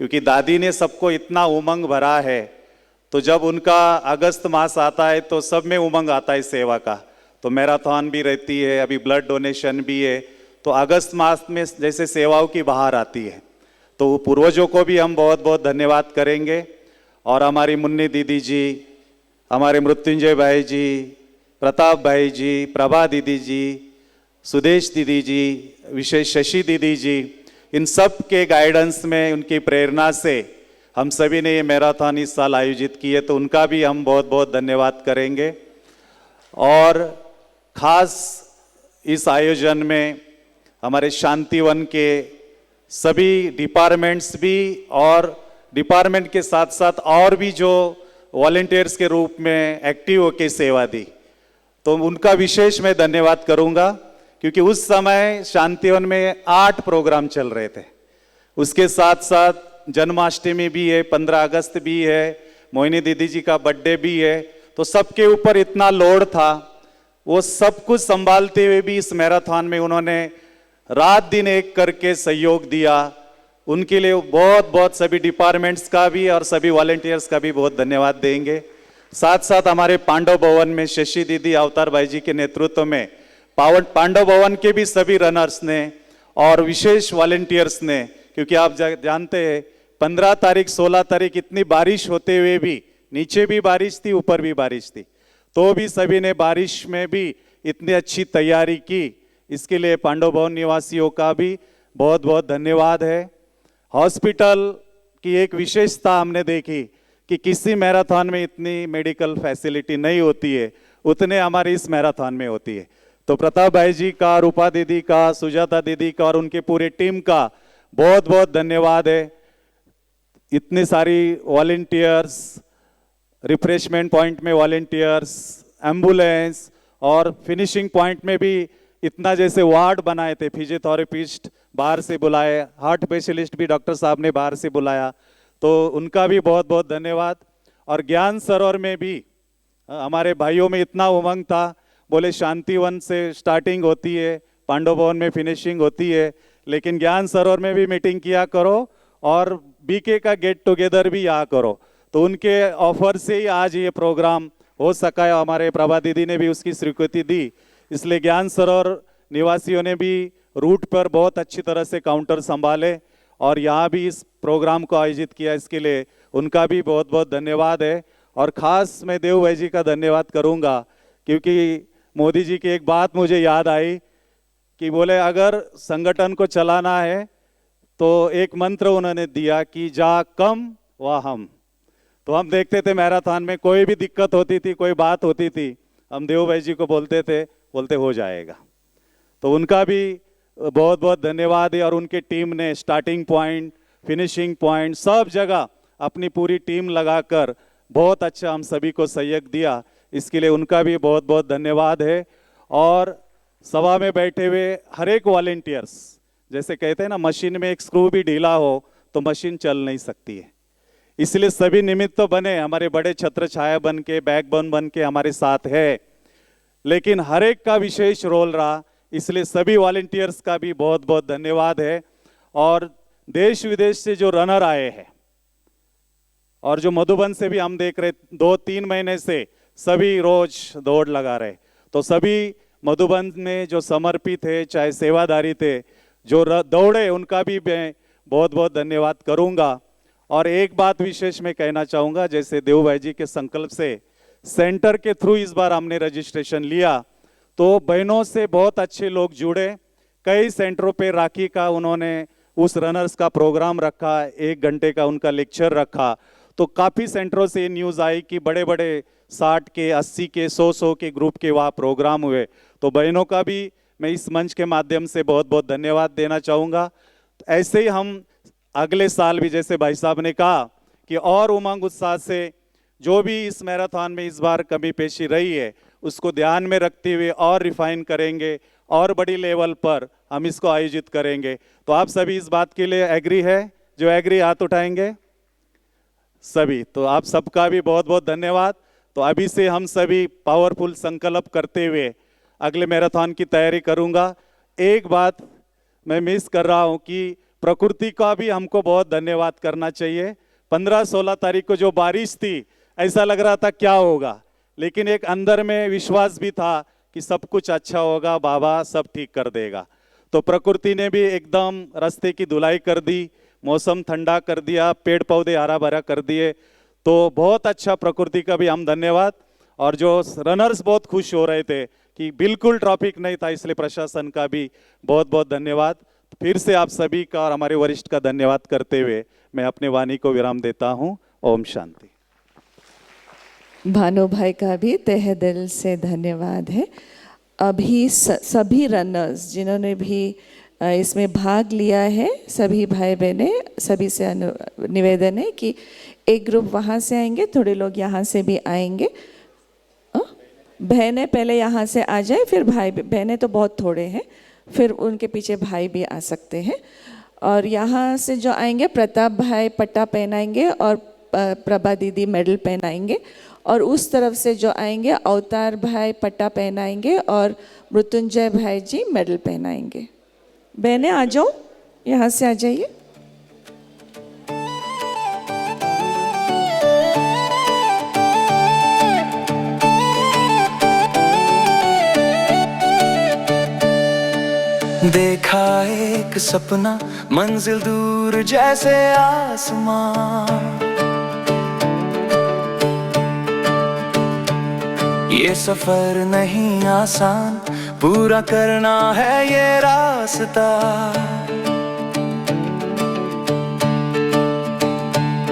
क्योंकि दादी ने सबको इतना उमंग भरा है। तो जब उनका अगस्त मास आता है तो सब में उमंग आता है सेवा का। तो मैराथन भी रहती है, अभी ब्लड डोनेशन भी है, तो अगस्त मास में जैसे सेवाओं की बहार आती है। तो पूर्वजों को भी हम बहुत बहुत धन्यवाद करेंगे। और हमारी मुन्नी दीदी जी, हमारे मृत्युंजय भाई जी, प्रताप भाई जी, प्रभा दीदी जी, सुदेश दीदी जी, विशेष शशि दीदी जी, इन सब के गाइडेंस में, उनकी प्रेरणा से हम सभी ने ये मैराथन इस साल आयोजित की है। तो उनका भी हम बहुत बहुत धन्यवाद करेंगे। और खास इस आयोजन में हमारे शांतिवन के सभी डिपार्टमेंट्स भी, और डिपार्टमेंट के साथ साथ और भी जो वॉलंटियर्स के रूप में एक्टिव होकर सेवा दी, तो उनका विशेष मैं धन्यवाद करूंगा, क्योंकि उस समय शांतिवन में 8 प्रोग्राम चल रहे थे। उसके साथ साथ जन्माष्टमी भी है, 15 अगस्त भी है, मोहिनी दीदी जी का बर्थडे भी है। तो सबके ऊपर इतना लोड था, वो सब कुछ संभालते हुए भी इस मैराथन में उन्होंने रात दिन एक करके सहयोग दिया। उनके लिए बहुत बहुत सभी डिपार्टमेंट्स का भी और सभी वॉलंटियर्स का भी बहुत धन्यवाद देंगे। साथ साथ हमारे पांडव भवन में शशि दीदी, अवतार भाई जी के नेतृत्व में पांडव भवन के भी सभी रनर्स ने और विशेष वॉलंटियर्स ने, क्योंकि आप जानते हैं 15 तारीख 16 तारीख इतनी बारिश होते हुए भी, नीचे भी बारिश थी, ऊपर भी बारिश थी, तो भी सभी ने बारिश में भी इतनी अच्छी तैयारी की। इसके लिए पांडव भवन निवासियों का भी बहुत बहुत धन्यवाद है। हॉस्पिटल की एक विशेषता हमने देखी कि किसी मैराथन में इतनी मेडिकल फैसिलिटी नहीं होती है, उतने हमारे इस मैराथन में होती है। तो प्रताप भाई जी का, रूपा दीदी का, सुजाता दीदी का और उनके पूरे टीम का बहुत बहुत धन्यवाद है। इतनी सारी वॉलंटियर्स, रिफ्रेशमेंट पॉइंट में वॉलंटियर्स, एम्बुलेंस, और फिनिशिंग पॉइंट में भी इतना जैसे वार्ड बनाए थे, फिजियोथेरेपिस्ट बाहर से बुलाए, हार्ट स्पेशलिस्ट भी डॉक्टर साहब ने बाहर से बुलाया, तो उनका भी बहुत बहुत धन्यवाद। और ज्ञान सरोवर में भी हमारे भाइयों में इतना उमंग था, बोले शांतिवन से स्टार्टिंग होती है, पांडव भवन में फिनिशिंग होती है, लेकिन ज्ञान सरोवर में भी मीटिंग किया करो और बीके का गेट टुगेदर भी यहाँ करो। तो उनके ऑफर से ही आज ये प्रोग्राम हो सका है। हमारे प्रभा दीदी ने भी उसकी स्वीकृति दी, इसलिए ज्ञान सरोवर निवासियों ने भी रूट पर बहुत अच्छी तरह से काउंटर संभाले और यहाँ भी इस प्रोग्राम को आयोजित किया। इसके लिए उनका भी बहुत बहुत धन्यवाद है। और ख़ास मैं देव भाई जी का धन्यवाद करूँगा, क्योंकि मोदी जी की एक बात मुझे याद आई कि बोले अगर संगठन को चलाना है तो एक मंत्र उन्होंने दिया कि जा कम व हम। तो हम देखते थे मैराथन में कोई भी दिक्कत होती थी, कोई बात होती थी, हम देव भाई जी को बोलते थे, बोलते हो जाएगा। तो उनका भी बहुत बहुत धन्यवाद है। और उनके टीम ने स्टार्टिंग पॉइंट, फिनिशिंग पॉइंट, सब जगह अपनी पूरी टीम लगाकर बहुत अच्छा हम सभी को सहयोग दिया, इसके लिए उनका भी बहुत बहुत धन्यवाद है। और सभा में बैठे हुए हर एक वॉलंटियर्स, जैसे कहते हैं ना, मशीन में एक स्क्रू भी ढीला हो तो मशीन चल नहीं सकती है, इसलिए सभी निमित्त तो बने, हमारे बड़े छत्र छाया बन के, बैकबोन बन के हमारे साथ है, लेकिन हर एक का विशेष रोल रहा, इसलिए सभी वॉलंटियर्स का भी बहुत बहुत धन्यवाद है। और देश विदेश से जो रनर आए हैं और जो मधुबन से भी हम देख रहे 2-3 महीने से सभी रोज दौड़ लगा रहे, तो सभी मधुबन में जो समर्पित है, चाहे सेवादारी थे, जो दौड़े, उनका भी मैं बहुत बहुत धन्यवाद करूंगा। और एक बात विशेष मैं कहना चाहूँगा, जैसे देव भाई जी के संकल्प से सेंटर के थ्रू इस बार हमने रजिस्ट्रेशन लिया, तो बहनों से बहुत अच्छे लोग जुड़े। कई सेंटरों पे राखी का उन्होंने उस रनर्स का प्रोग्राम रखा, 1 घंटे का उनका लेक्चर रखा, तो काफ़ी सेंटरों से न्यूज़ आई कि बड़े बड़े 60 के, 80 के, 100 के ग्रुप के वहाँ प्रोग्राम हुए। तो बहनों का भी मैं इस मंच के माध्यम से बहुत बहुत धन्यवाद देना चाहूँगा। तो ऐसे ही हम अगले साल भी, जैसे भाई साहब ने कहा, कि और उमंग उत्साह से जो भी इस मैराथन में इस बार कमी पेशी रही है उसको ध्यान में रखते हुए और रिफाइन करेंगे और बड़ी लेवल पर हम इसको आयोजित करेंगे। तो आप सभी इस बात के लिए एग्री है? जो एग्री हाथ उठाएंगे सभी। तो आप सबका भी बहुत बहुत धन्यवाद। तो अभी से हम सभी पावरफुल संकल्प करते हुए अगले मैराथन की तैयारी करूंगा। एक बात मैं मिस कर रहा हूं कि प्रकृति का भी हमको बहुत धन्यवाद करना चाहिए। 15-16 तारीख को जो बारिश थी ऐसा लग रहा था क्या होगा, लेकिन एक अंदर में विश्वास भी था कि सब कुछ अच्छा होगा, बाबा सब ठीक कर देगा। तो प्रकृति ने भी एकदम रास्ते की धुलाई कर दी, मौसम ठंडा कर दिया, पेड़ पौधे हरा भरा कर दिए। तो बहुत अच्छा प्रकृति का भी हम धन्यवाद। और जो रनर्स बहुत खुश हो रहे थे कि बिल्कुल ट्रैफिक नहीं था, इसलिए प्रशासन का भी बहुत बहुत धन्यवाद। फिर से आप सभी का और हमारे वरिष्ठ का धन्यवाद करते हुए मैं अपने वाणी को विराम देता हूँ। ओम शांति। भानु भाई का भी तहे दिल से धन्यवाद है। अभी सभी रनर्स जिन्होंने भी इसमें भाग लिया है, सभी भाई बहने, सभी से निवेदन है कि एक ग्रुप वहाँ से आएंगे, थोड़े लोग यहाँ से भी आएंगे। बहनें पहले यहाँ से आ जाए, फिर भाई। बहनें तो बहुत थोड़े हैं, फिर उनके पीछे भाई भी आ सकते हैं। और यहाँ से जो आएंगे, प्रताप भाई पट्टा पहनाएंगे और प्रभा दीदी मेडल पहनाएंगे। और उस तरफ से जो आएंगे, अवतार भाई पट्टा पहनाएंगे और मृत्युंजय भाई जी मेडल पहनाएंगे। बहनें आ जाओ, यहाँ से आ जाइए। देखा एक सपना, मंजिल दूर जैसे आसमां, ये सफर नहीं आसान, पूरा करना है ये रास्ता।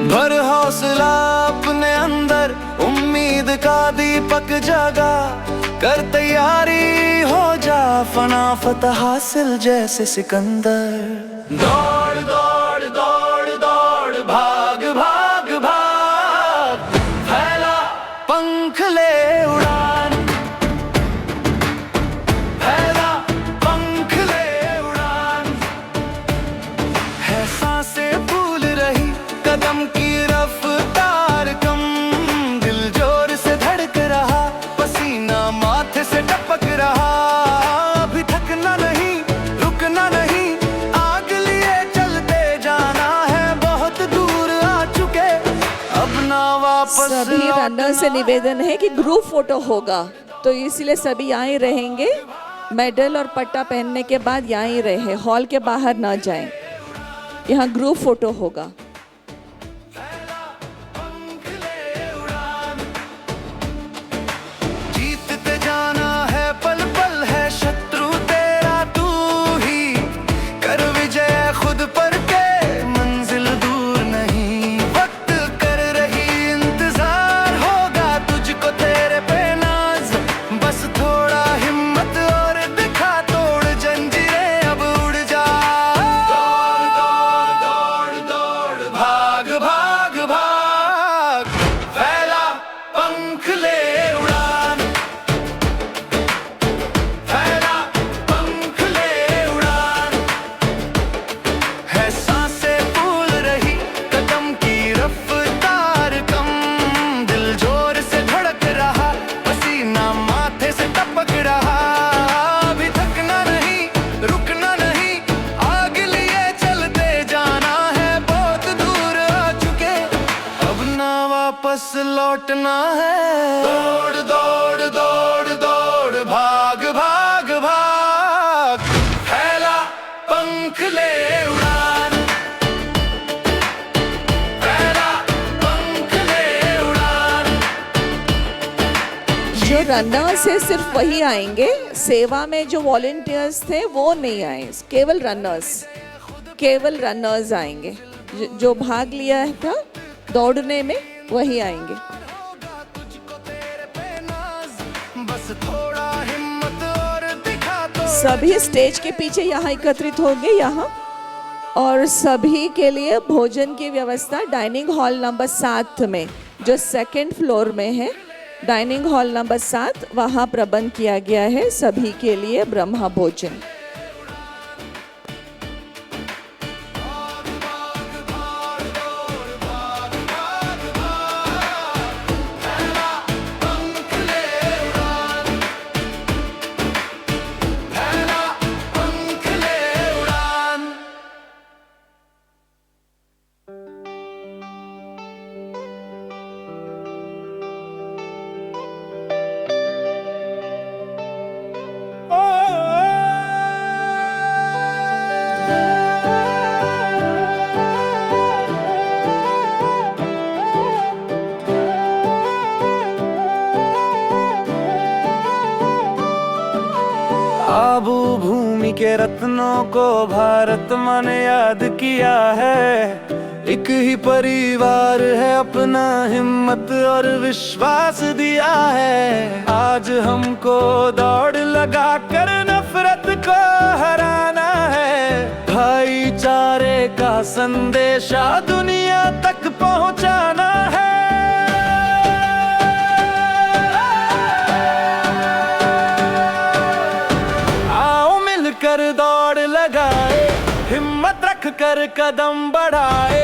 भर हौसला अपने अंदर, उम्मीद का दीपक जगा, कर तैयारी हो जा, फना फतह हासिल जैसे सिकंदर। दौड़ दौड़ दौड़ दौड़, भाग भाग भाग, फैला पंख ले उड़ान, फैला पंख ले उड़ान। है सांसें फूल रही, कदम की रफ्तार कम, दिल जोर से धड़क रहा, पसीना माथे से टपक रहा। अभी थकना नहीं, रुकना नहीं, आग लिए चलते जाना है, बहुत दूर आ चुके, अब ना वापस। सभी रनर से निवेदन है कि ग्रुप फोटो होगा, तो इसलिए सभी यहाँ ही रहेंगे। मेडल और पट्टा पहनने के बाद यहाँ ही रहे, हॉल के बाहर ना जाएं। यहाँ ग्रुप फोटो होगा। जीतते जाना है, पल पल है शत्रु तेरा तू ही, कर विजय खुद पर के, मंजिल दूर नहीं, वक्त कर रही इंतजार, होगा तुझको तेरे पे नाज, बस थोड़ा हिम्मत और दिखा, तोड़ जंजीरें अब उड़ जा। दौड़ दौड़ दौड़ दौड़, भाग भाग भाग, फैला पंख ले उड़ान, फैला पंख ले उड़ान। है सांसें फूल रही, कदम की रफ्तार कम, दिल जोर से धड़क रहा, पसीना माथे से टपक रहा। अभी थकना नहीं, रुकना नहीं, आग लिए चलते जाना है, बहुत दूर आ चुके, अब ना वापस लौटना है। दौड़ दौड़ दौड़ दौड़, भाग भाग भाग, फैला पंख ले उड़ान, फैला पंख ले उड़ान। जो रनर्स है सिर्फ वही आएंगे, सेवा में जो वॉलंटियर्स थे वो नहीं आए, केवल रनर्स आएंगे। जो भाग लिया था दौड़ने में वही आएंगे। बस थोड़ा हिम्मत और दिखा, तो सभी स्टेज के पीछे यहाँ एकत्रित होंगे यहाँ, और सभी के लिए भोजन की व्यवस्था डाइनिंग हॉल नंबर 7 में जो सेकंड फ्लोर में है, डाइनिंग हॉल नंबर 7, वहाँ प्रबंध किया गया है सभी के लिए ब्रह्मा भोजन। आबू भूमि के रत्नों को भारत माँ ने याद किया है। एक ही परिवार है, अपना हिम्मत और विश्वास दिया है। आज हमको दौड़ लगा कर नफरत को हराना है। भाईचारे का संदेशा दुनिया तक पहुंचाना है। कर दौड़ लगाए, हिम्मत रख कर कदम बढ़ाए,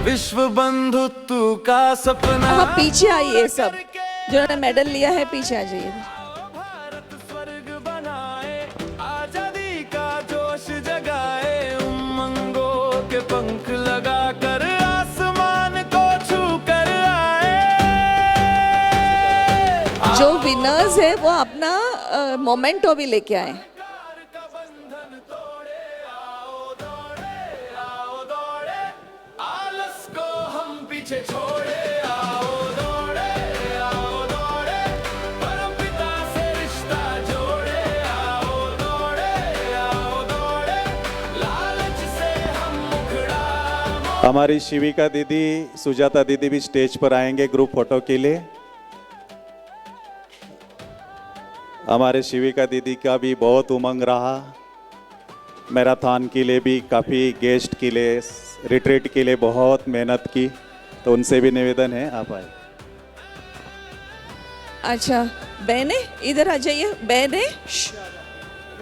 विश्व बंधुत्व का सपना। आप पीछे आइए, सब जिन्होंने मेडल लिया है पीछे आ जाइए। भारत स्वर्ग बनाए, आजादी का जोश जगाए, उमंगों के पंख लगा कर आसमान को छू कर आए। जो विनर्स है वो अपना मोमेंटो भी लेके आए। पीछे छोड़े आओ दौड़े, आओ दौड़े, परमपिता से रिश्ता जोड़े, आओ दौड़े, आओ दौड़े, लालच से हम मुखड़ा। हमारी शिविका दीदी, सुजाता दीदी भी स्टेज पर आएंगे ग्रुप फोटो के लिए। हमारे शिविका दीदी का भी बहुत उमंग रहा, मैराथन के लिए भी, काफ़ी गेस्ट के लिए, रिट्रीट के लिए बहुत मेहनत की, तो उनसे भी निवेदन है आप आए। अच्छा बहने इधर आ जाइए, बहने